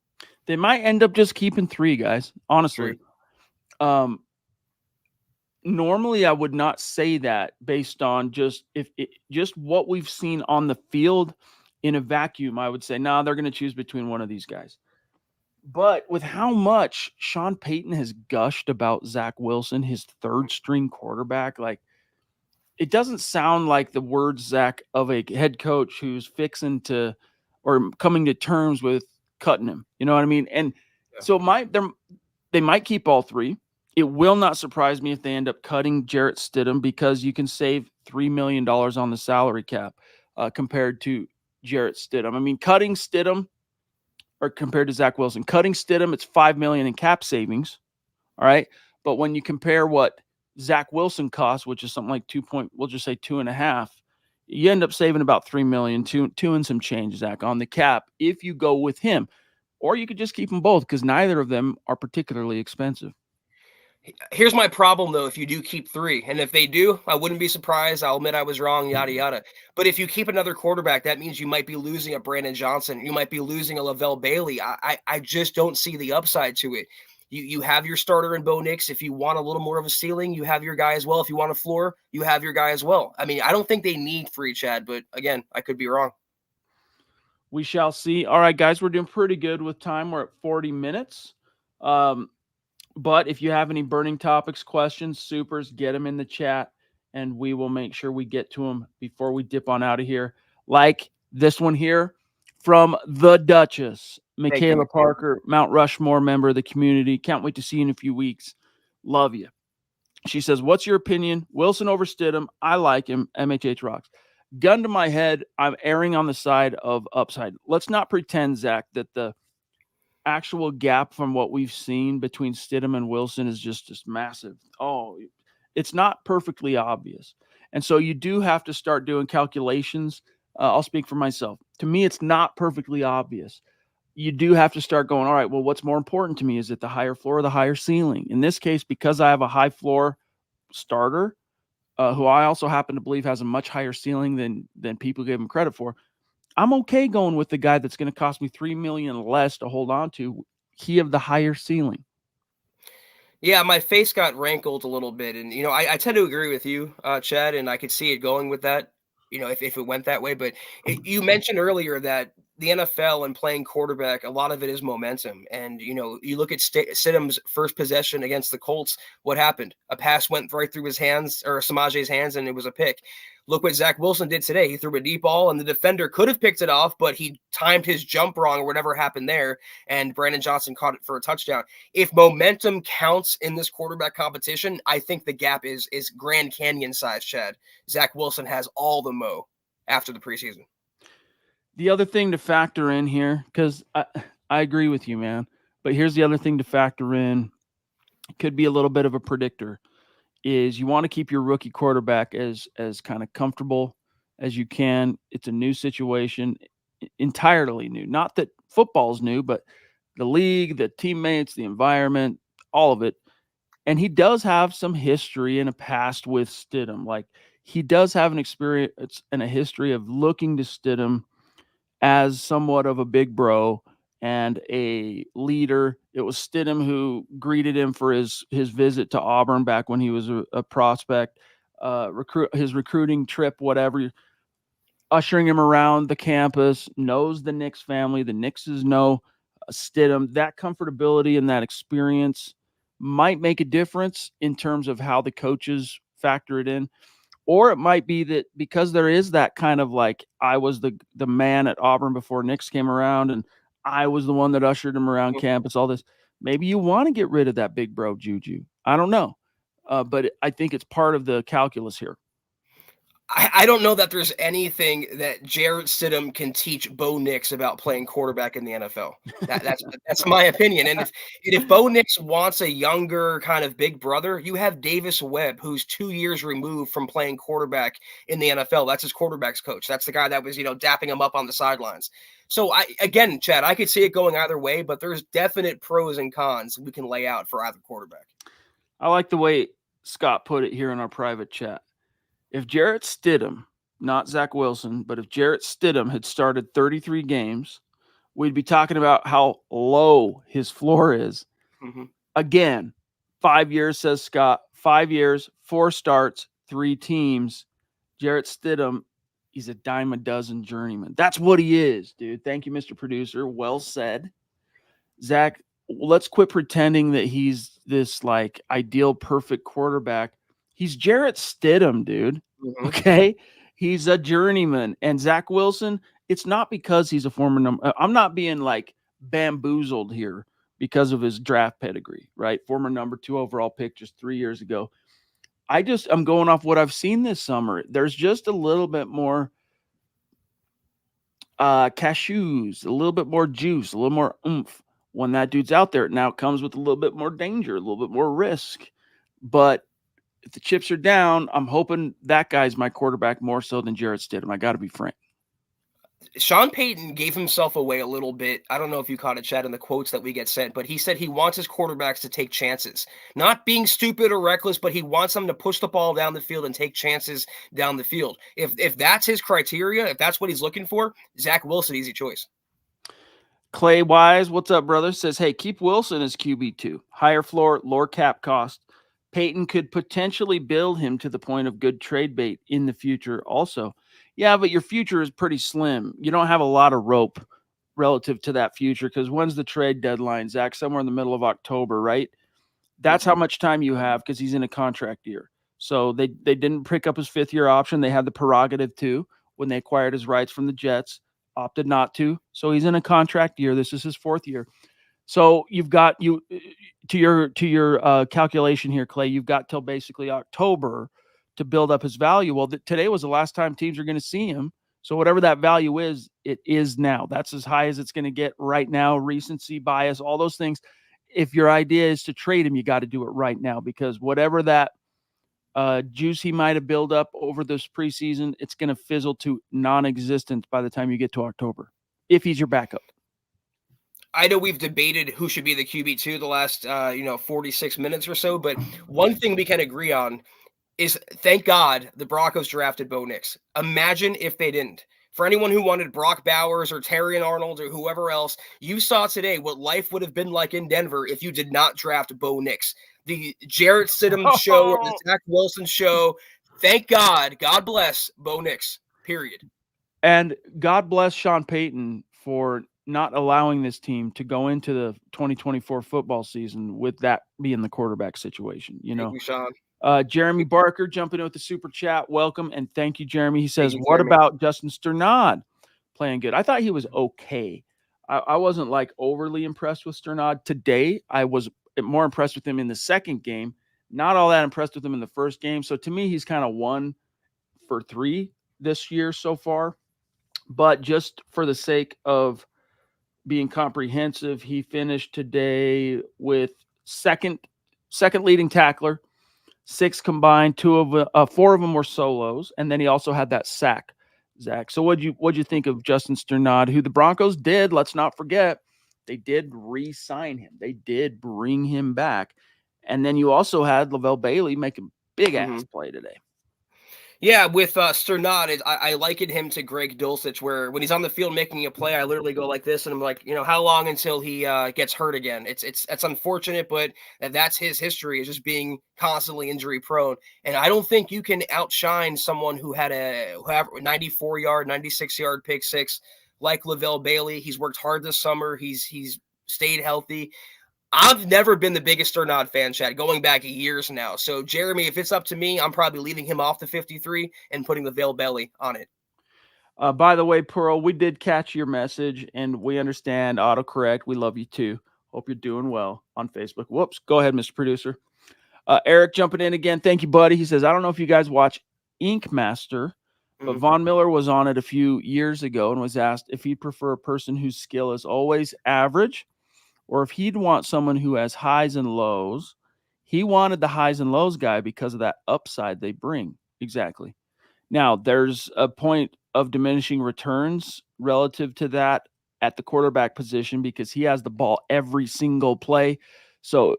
They might end up just keeping 3 guys, honestly. Normally I would not say that based on just just what we've seen on the field in a vacuum. I would say, nah, they're going to choose between one of these guys. But with how much Sean Payton has gushed about Zach Wilson, his third string quarterback, like it doesn't sound like the words, Zach, of a head coach who's fixing to or coming to terms with cutting him. You know what I mean? And so They might keep all three. It will not surprise me if they end up cutting Jarrett Stidham because you can save $3 million on the salary cap compared to Jarrett Stidham. I mean, cutting Stidham or compared to Zach Wilson, cutting Stidham, it's $5 million in cap savings. All right. But when you compare what Zach Wilson costs, which is something like we'll just say 2.5, you end up saving about 3 million, two and some change, Zach, on the cap if you go with him. Or you could just keep them both because neither of them are particularly expensive. Here's my problem, though, if you do keep 3, and if they do, I wouldn't be surprised. I'll admit I was wrong, yada, yada. But if you keep another quarterback, that means you might be losing a Brandon Johnson. You might be losing a Lavelle Bailey. I just don't see the upside to it. You have your starter in Bo Nix. If you want a little more of a ceiling, you have your guy as well. If you want a floor, you have your guy as well. I mean, I don't think they need 3, Chad, but again, I could be wrong. We shall see. All right, guys, we're doing pretty good with time. We're at 40 minutes. But if you have any burning topics, questions, supers, get them in the chat, and we will make sure we get to them before we dip on out of here. Like this one here from the Duchess, Michaela Parker, Mount Rushmore member of the community. Can't wait to see you in a few weeks. Love you. She says, what's your opinion? Wilson over Stidham. I like him. MHH rocks. Gun to my head, I'm erring on the side of upside. Let's not pretend, Zach, that the actual gap from what we've seen between Stidham and Wilson is just massive. Oh, it's not perfectly obvious. And so you do have to start doing calculations. I'll speak for myself. To me, it's not perfectly obvious. You do have to start going, all right, well, what's more important to me? Is it the higher floor or the higher ceiling? In this case, because I have a high floor starter, who I also happen to believe has a much higher ceiling than people give him credit for, I'm okay going with the guy that's going to cost me $3 million less to hold on to. He of the higher ceiling. Yeah, my face got rankled a little bit, and I tend to agree with you, Chad, and I could see it going with that. If it went that way, but you mentioned earlier that the NFL and playing quarterback, a lot of it is momentum, and you look at Stidham's first possession against the Colts. What happened? A pass went right through his hands, or Samaje's hands, and it was a pick. Look what Zach Wilson did today. He threw a deep ball, and the defender could have picked it off, but he timed his jump wrong or whatever happened there, and Brandon Johnson caught it for a touchdown. If momentum counts in this quarterback competition, I think the gap is Grand Canyon size, Chad. Zach Wilson has all the mo after the preseason. The other thing to factor in here, because I agree with you, man, but here's the other thing to factor in. It could be a little bit of a predictor. Is you want to keep your rookie quarterback as kind of comfortable as you can. It's a new situation, entirely new. Not that football's new, but the league, the teammates, the environment, all of it. And he does have some history and a past with Stidham. Like he does have an experience and a history of looking to Stidham as somewhat of a big bro and a leader. It was Stidham who greeted him for his visit to Auburn back when he was a prospect, his recruiting trip, whatever, ushering him around the campus, knows the Knicks family. The Knickses know Stidham. That comfortability and that experience might make a difference in terms of how the coaches factor it in. Or it might be that because there is that kind of like, I was the man at Auburn before Knicks came around, and I was the one that ushered him around campus, all this. Maybe you want to get rid of that big bro juju. I don't know. But I think it's part of the calculus here. I don't know that there's anything that Jarrett Stidham can teach Bo Nix about playing quarterback in the NFL. That's my opinion. And if Bo Nix wants a younger kind of big brother, you have Davis Webb, who's 2 years removed from playing quarterback in the NFL. That's his quarterback's coach. That's the guy that was, dapping him up on the sidelines. So again, Chad, I could see it going either way, but there's definite pros and cons we can lay out for either quarterback. I like the way Scott put it here in our private chat. If Jarrett Stidham, not Zach Wilson, but if Jarrett Stidham had started 33 games, we'd be talking about how low his floor is. Mm-hmm. Again, 5 years, says Scott. 5 years, 4 starts, 3 teams. Jarrett Stidham, he's a dime a dozen journeyman. That's what he is, dude. Thank you, Mr. Producer. Well said. Zach, let's quit pretending that he's this like ideal, perfect quarterback. He's Jarrett Stidham, dude. Mm-hmm. Okay? He's a journeyman. And Zach Wilson, it's not because he's a former number. I'm not being like bamboozled here because of his draft pedigree, right? Former number 2 overall pick just 3 years ago. I'm going off what I've seen this summer. There's just a little bit more cashews, a little bit more juice, a little more oomph when that dude's out there. Now it comes with a little bit more danger, a little bit more risk. But if the chips are down, I'm hoping that guy's my quarterback more so than Jarrett Stidham. I got to be frank. Sean Payton gave himself away a little bit. I don't know if you caught it, Chad, in the quotes that we get sent, but he said he wants his quarterbacks to take chances. Not being stupid or reckless, but he wants them to push the ball down the field and take chances down the field. If that's his criteria, if that's what he's looking for, Zach Wilson, easy choice. Clay Wise, what's up, brother? Says, hey, keep Wilson as QB2. Higher floor, lower cap cost. Peyton could potentially build him to the point of good trade bait in the future also. Yeah, but your future is pretty slim. You don't have a lot of rope relative to that future because when's the trade deadline, Zach? Somewhere in the middle of October, right? That's how much time you have because he's in a contract year. So they didn't pick up his 5th-year option. They had the prerogative to when they acquired his rights from the Jets, opted not to. So he's in a contract year. This is his 4th year. So you've got to your calculation here, Clay. You've got till basically October to build up his value. Well, today was the last time teams are going to see him. So whatever that value is, it is now. That's as high as it's going to get right now. Recency bias, all those things. If your idea is to trade him, you got to do it right now because whatever that juice he might have built up over this preseason, it's going to fizzle to non-existent by the time you get to October, if he's your backup. I know we've debated who should be the QB2 the last 46 minutes or so, but one thing we can agree on is thank God the Broncos drafted Bo Nix. Imagine if they didn't. For anyone who wanted Brock Bowers or Terrion Arnold or whoever else, you saw today what life would have been like in Denver if you did not draft Bo Nix. The Jarrett Stidham show or the Zach Wilson show, thank God, God bless Bo Nix, period. And God bless Sean Payton for not allowing this team to go into the 2024 football season with that being the quarterback situation. Thank you, Sean. Jeremy Barker jumping in with the super chat. Welcome and thank you, Jeremy. He says, you, what Jeremy. about Justin Sternad playing good? I thought he was okay. I wasn't like overly impressed with Sternad today. I was more impressed with him in the second game. Not all that impressed with him in the first game. So to me, he's kind of 1 for 3 this year so far. But just for the sake of being comprehensive, he finished today with second leading tackler, 6 combined, 4 of them were solos, and then he also had that sack, Zach. So what'd you think of Justin Sternad, who the Broncos did, let's not forget, they did re-sign him. They did bring him back. And then you also had Lavelle Bailey make a big ass play today. Yeah, with Sternad, I likened him to Greg Dulcich, where when he's on the field making a play, I literally go like this, and I'm like, how long until he gets hurt again? It's unfortunate, but that's his history, is just being constantly injury prone. And I don't think you can outshine someone who had a 94-yard, 96-yard pick six like Lavelle Bailey. He's worked hard this summer. He's stayed healthy. I've never been the biggest Sternad fan, Chad, going back years now. So, Jeremy, if it's up to me, I'm probably leaving him off the 53 and putting Lavelle Bailey on it. By the way, Pearl, we did catch your message, and we understand autocorrect. We love you, too. Hope you're doing well on Facebook. Whoops. Go ahead, Mr. Producer. Eric jumping in again. Thank you, buddy. He says, I don't know if you guys watch Ink Master, but Von Miller was on it a few years ago and was asked if he'd prefer a person whose skill is always average or if he'd want someone who has highs and lows. He wanted the highs and lows guy because of that upside they bring. Exactly. Now, there's a point of diminishing returns relative to that at the quarterback position because he has the ball every single play. So,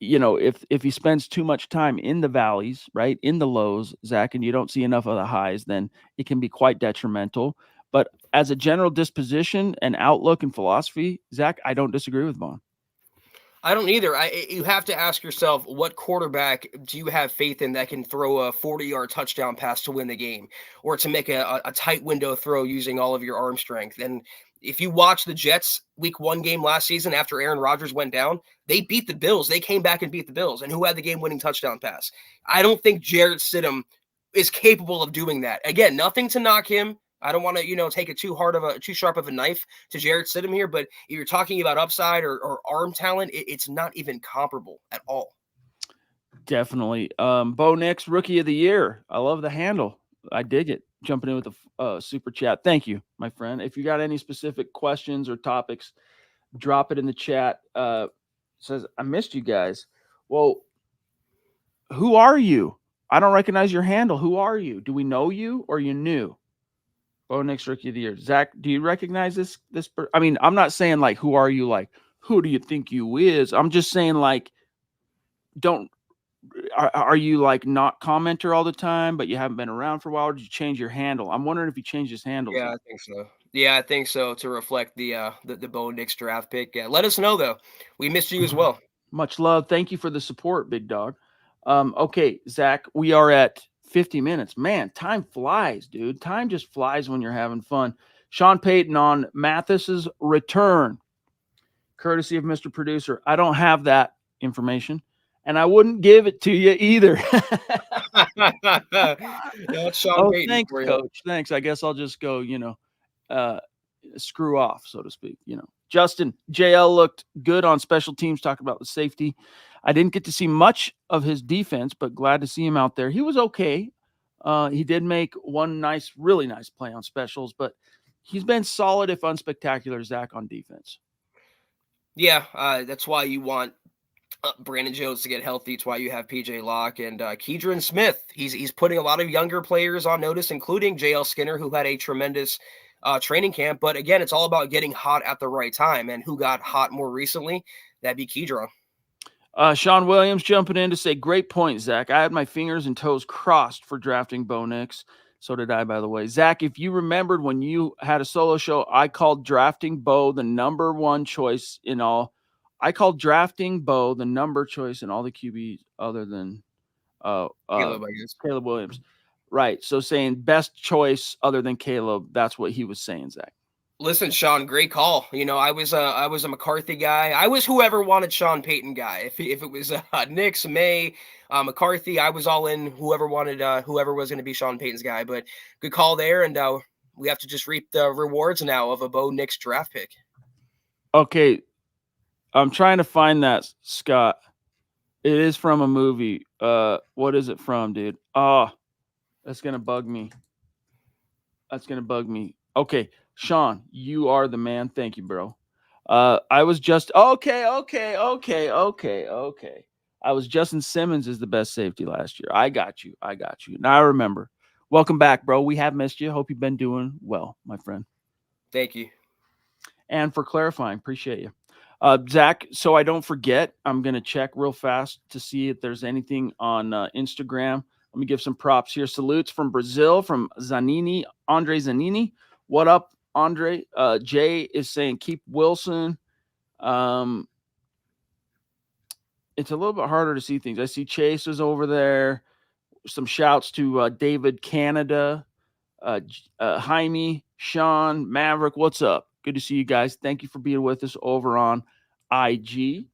if he spends too much time in the valleys, right, in the lows, Zach, and you don't see enough of the highs, then it can be quite detrimental. But as a general disposition and outlook and philosophy, Zach, I don't disagree with Vaughn. I don't either. You have to ask yourself, what quarterback do you have faith in that can throw a 40-yard touchdown pass to win the game or to make a tight window throw using all of your arm strength? And if you watch the Jets week 1 game last season after Aaron Rodgers went down, they beat the Bills. They came back and beat the Bills. And who had the game-winning touchdown pass? I don't think Jarrett Stidham is capable of doing that. Again, nothing to knock him. I don't want to, take it too sharp of a knife to Jarrett Stidham here, but if you're talking about upside or arm talent, it's not even comparable at all. Definitely. Bo Nix, rookie of the year. I love the handle. I dig it. Jumping in with a super chat. Thank you, my friend. If you got any specific questions or topics, drop it in the chat. Says, I missed you guys. Well, who are you? I don't recognize your handle. Who are you? Do we know you or you new? Bo Nix, rookie of the year. Zach, do you recognize this? I mean, I'm not saying like, who are you? Like, who do you think you is? I'm just saying like, don't. Are you like not commenter all the time, but you haven't been around for a while? Or did you change your handle? I'm wondering if you changed his handle. Yeah, Zach. I think so. Yeah, I think so, to reflect the Bo Nix draft pick. Yeah, let us know though. We missed you as well. Much love. Thank you for the support, big dog. Okay, Zach, we are at 50 minutes. Man, time flies, dude. Time just flies when you're having fun. Sean Payton on Mathis's return, courtesy of Mr. Producer. I don't have that information, and I wouldn't give it to you either. That's Sean Oh, Payton thanks, for you. coach. Thanks. I guess I'll just go, screw off, so to speak. Justin, JL looked good on special teams, talking about the safety. I didn't get to see much of his defense, but glad to see him out there. He was okay. He did make one really nice play on specials, but he's been solid, if unspectacular, Zach, on defense. Yeah, that's why you want Brandon Jones to get healthy. It's why you have PJ Locke and Keydron Smith. He's putting a lot of younger players on notice, including JL Skinner, who had a tremendous training camp. But again, it's all about getting hot at the right time. And who got hot more recently? That'd be Keydron. Sean Williams jumping in to say, great point, Zach. I had my fingers and toes crossed for drafting Bo Nix. So did I, by the way. Zach, if you remembered when you had a solo show, I called drafting Bo the number one choice in all. I called drafting Bo the number choice in all the QBs other than Caleb, I guess. Caleb Williams. Right. So saying best choice other than Caleb, that's what he was saying, Zach. Listen, Sean, great call. I was a McCarthy guy. I was whoever wanted Sean Payton guy. If it was Nix, May, McCarthy, I was all in whoever wanted whoever was going to be Sean Payton's guy. But good call there, and we have to just reap the rewards now of a Bo Nix draft pick. Okay, I'm trying to find that, Scott. It is from a movie. What is it from, dude? That's gonna bug me. Okay, Sean, you are the man. Thank you, bro. I was just okay. I was Justin Simmons is the best safety last year. I got you. Now I remember. Welcome back, bro. We have missed you. Hope you've been doing well, my friend. Thank you. And for clarifying, appreciate you. Zach, so I don't forget, I'm going to check real fast to see if there's anything on Instagram. Let me give some props here. Salutes from Brazil, from Zanini, Andre Zanini. What up, Andre? Jay is saying, keep Wilson. It's a little bit harder to see things. I see Chase is over there. Some shouts to David Canada, Jaime, Sean, Maverick. What's up? Good to see you guys. Thank you for being with us over on IG.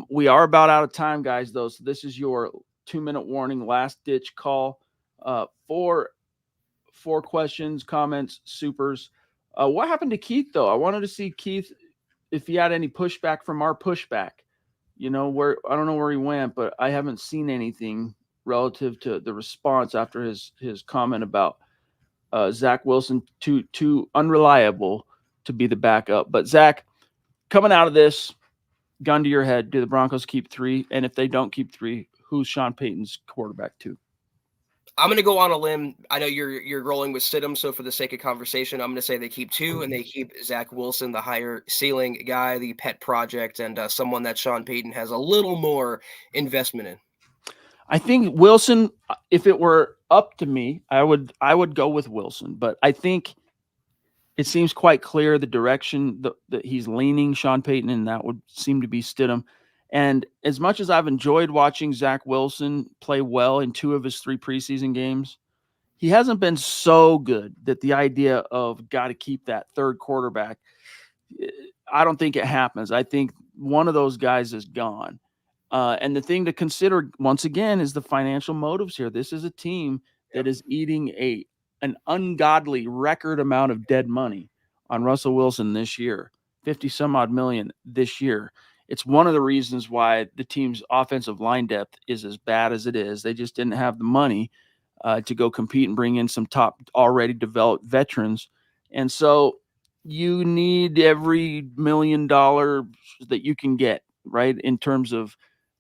We are about out of time, guys, though. So this is your 2-minute warning, last ditch call. Four questions, comments, supers. What happened to Keith, though? I wanted to see Keith if he had any pushback from our pushback. Where I don't know where he went, but I haven't seen anything relative to the response after his comment about Zach Wilson too unreliable to be the backup. But Zach, coming out of this, gun to your head, do the Broncos keep 3? And if they don't keep 3, who's Sean Payton's quarterback 2? I'm going to go on a limb. I know you're rolling with Stidham, so for the sake of conversation, I'm going to say they keep 2, and they keep Zach Wilson, the higher ceiling guy, the pet project, and someone that Sean Payton has a little more investment in. I think Wilson, if it were up to me, I would go with Wilson, but I think it seems quite clear the direction that he's leaning Sean Payton, and that would seem to be Stidham. And as much as I've enjoyed watching Zach Wilson play well in 2 of his 3 preseason games, he hasn't been so good that the idea of got to keep that third quarterback, I don't think it happens. I think one of those guys is gone. And the thing to consider, once again, is the financial motives here. This is a team that is eating an ungodly record amount of dead money on Russell Wilson this year, 50 some odd million this year. It's one of the reasons why the team's offensive line depth is as bad as it is. They just didn't have the money to go compete and bring in some top already developed veterans. And so you need every $1 million that you can get, right? In terms of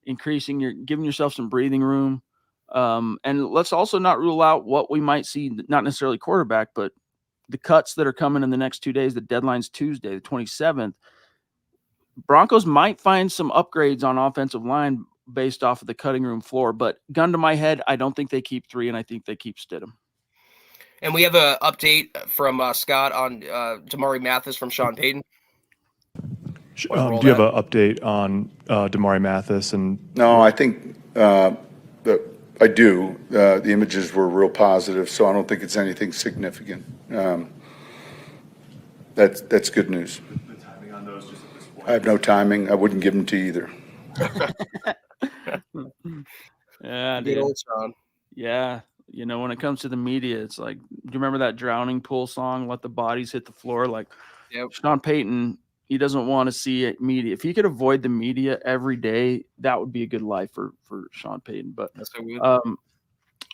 giving yourself some breathing room. And let's also not rule out what we might see, not necessarily quarterback, but the cuts that are coming in the next 2 days. The deadline's Tuesday, the 27th. Broncos might find some upgrades on offensive line based off of the cutting room floor, but gun to my head, I don't think they keep 3, and I think they keep Stidham. And we have an update from Scott on Damari Mathis from Sean Payton. Do you have an update on Damari Mathis? No, I think that I do. The images were real positive, so I don't think it's anything significant. That's good news. The timing on those just at this point. I have no timing. I wouldn't give them to either. Yeah, Good old Sean. Yeah. When it comes to the media, it's like, do you remember that Drowning Pool song, Let the Bodies Hit the Floor? Like, Yep. Sean Payton, he doesn't want to see it media. If he could avoid the media every day, that would be a good life for Sean Payton. But That's so good.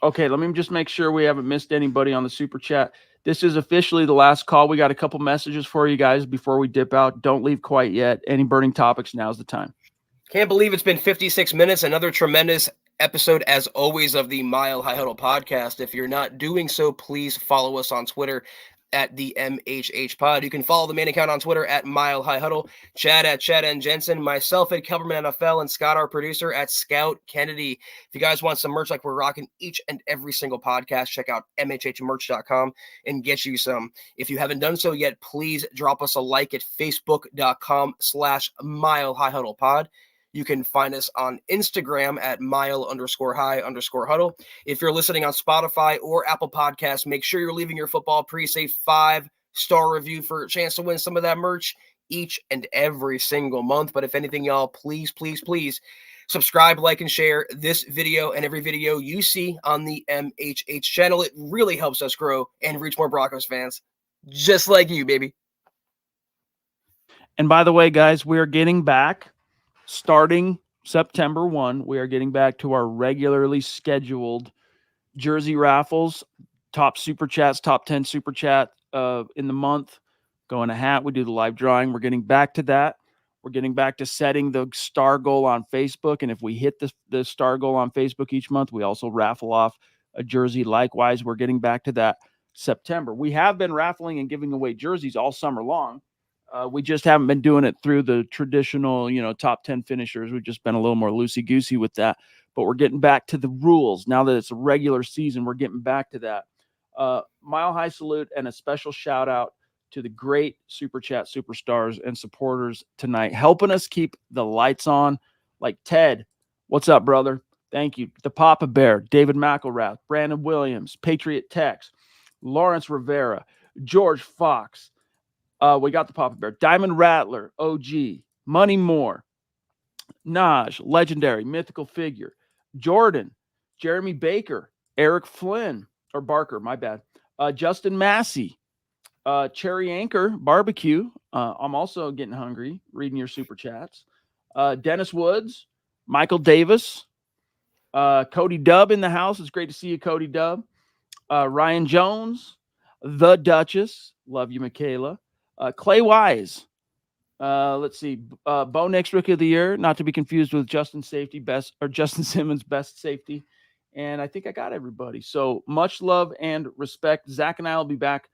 okay, let me just make sure we haven't missed anybody on the super chat. This is officially the last call. We got a couple messages for you guys before we dip out. Don't leave quite yet. Any burning topics? Now's the time. Can't believe it's been 56 minutes. Another tremendous episode, as always, of the Mile High Huddle podcast. If you're not doing so, please follow us on Twitter at the MHH Pod. You can follow the main account on Twitter at Mile High Huddle, Chad at Chad and Jensen, myself at Kelberman NFL, and Scott, our producer, at Scout Kennedy. If you guys want some merch like we're rocking each and every single podcast, check out mhhmerch.com and get you some. If you haven't done so yet, please drop us a like at facebook.com/Mile High Huddle Pod. You can find us on Instagram at mile_high_huddle. If you're listening on Spotify or Apple Podcasts, make sure you're leaving your football pre-save 5-star review for a chance to win some of that merch each and every single month. But if anything, y'all, please, please, please subscribe, like, and share this video and every video you see on the MHH channel. It really helps us grow and reach more Broncos fans just like you, baby. And by the way, guys, we are getting back. Starting September 1, we are getting back to our regularly scheduled jersey raffles, top super chats, top 10 super chat in the month. Going a hat, we do the live drawing. We're getting back to that. We're getting back to setting the star goal on Facebook. And if we hit the star goal on Facebook each month, we also raffle off a jersey. Likewise, we're getting back to that September. We have been raffling and giving away jerseys all summer long. We just haven't been doing it through the traditional, top 10 finishers. We've just been a little more loosey-goosey with that. But we're getting back to the rules. Now that it's a regular season, we're getting back to that. Mile High salute and a special shout-out to the great Super Chat superstars and supporters tonight, helping us keep the lights on. Like Ted, what's up, brother? Thank you. The Papa Bear, David McElrath, Brandon Williams, Patriot Tex, Lawrence Rivera, George Fox. We got the Papa Bear, Diamond Rattler, OG, Money Moore, Naj, legendary, mythical figure, Jordan, Jeremy Baker, Eric Flynn, or Barker, my bad, Justin Massey, Cherry Anchor, Barbecue. I'm also getting hungry reading your super chats. Dennis Woods, Michael Davis, Cody Dubb in the house. It's great to see you, Cody Dubb. Ryan Jones, The Duchess, love you, Michaela. Clay Wise, let's see, Bo Nix Rookie of the Year, not to be confused with Justin Simmons best safety, and I think I got everybody. So much love and respect. Zach and I will be back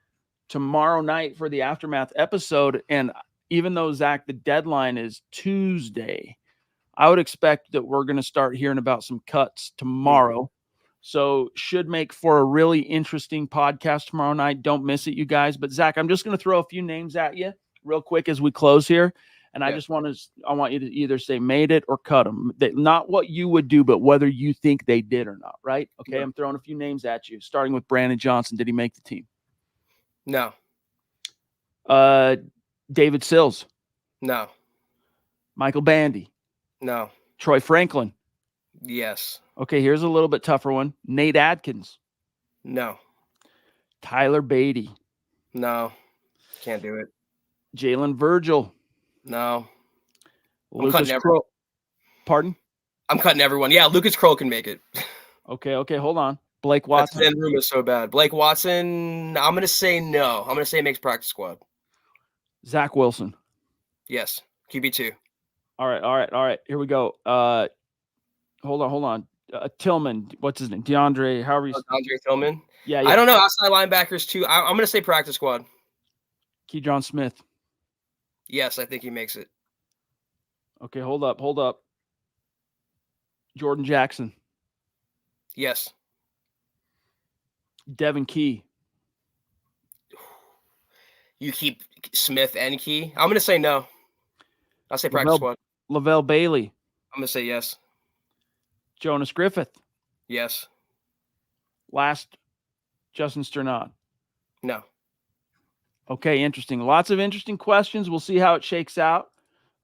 tomorrow night for the Aftermath episode, and even though, Zach, the deadline is Tuesday, I would expect that we're going to start hearing about some cuts tomorrow. So should make for a really interesting podcast tomorrow night. Don't miss it, you guys. But Zach, I'm just going to throw a few names at you real quick as we close here. And I want you to either say made it or cut them. Not what you would do, but whether you think they did or not. Right? Okay. Yeah. I'm throwing a few names at you, starting with Brandon Johnson. Did he make the team? No. David Sills. No. Michael Bandy. No. Troy Franklin. Yes. Okay, here's a little bit tougher one. Nate Adkins. No. Tyler Beatty. No, can't do it. Jalen Virgil. No. Lucas Kroll. Pardon? I'm cutting everyone. Yeah, Lucas Kroll can make it. Okay, hold on. Blake Watson. That room is so bad. Blake Watson, I'm going to say no. I'm going to say makes practice squad. Zach Wilson. Yes, QB2. All right. Here we go. Hold on. Tillman, what's his name? DeAndre, however you DeAndre Tillman? Yeah. I don't know. Outside linebackers, too. I'm going to say practice squad. Keydron Smith. Yes, I think he makes it. Okay, hold up. Jordan Jackson. Yes. Devin Key. You keep Smith and Key? I'm going to say no. I'll say practice squad. Lavelle Bailey. I'm going to say yes. Jonas Griffith. Yes. Last, Justin Sternad. No. Okay, interesting. Lots of interesting questions. We'll see how it shakes out.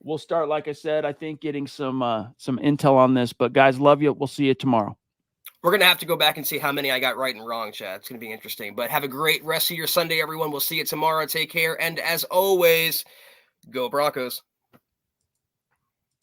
We'll start, like I said, I think getting some intel on this. But guys, love you. We'll see you tomorrow. We're going to have to go back and see how many I got right and wrong, Chad. It's going to be interesting. But have a great rest of your Sunday, everyone. We'll see you tomorrow. Take care. And as always, go Broncos.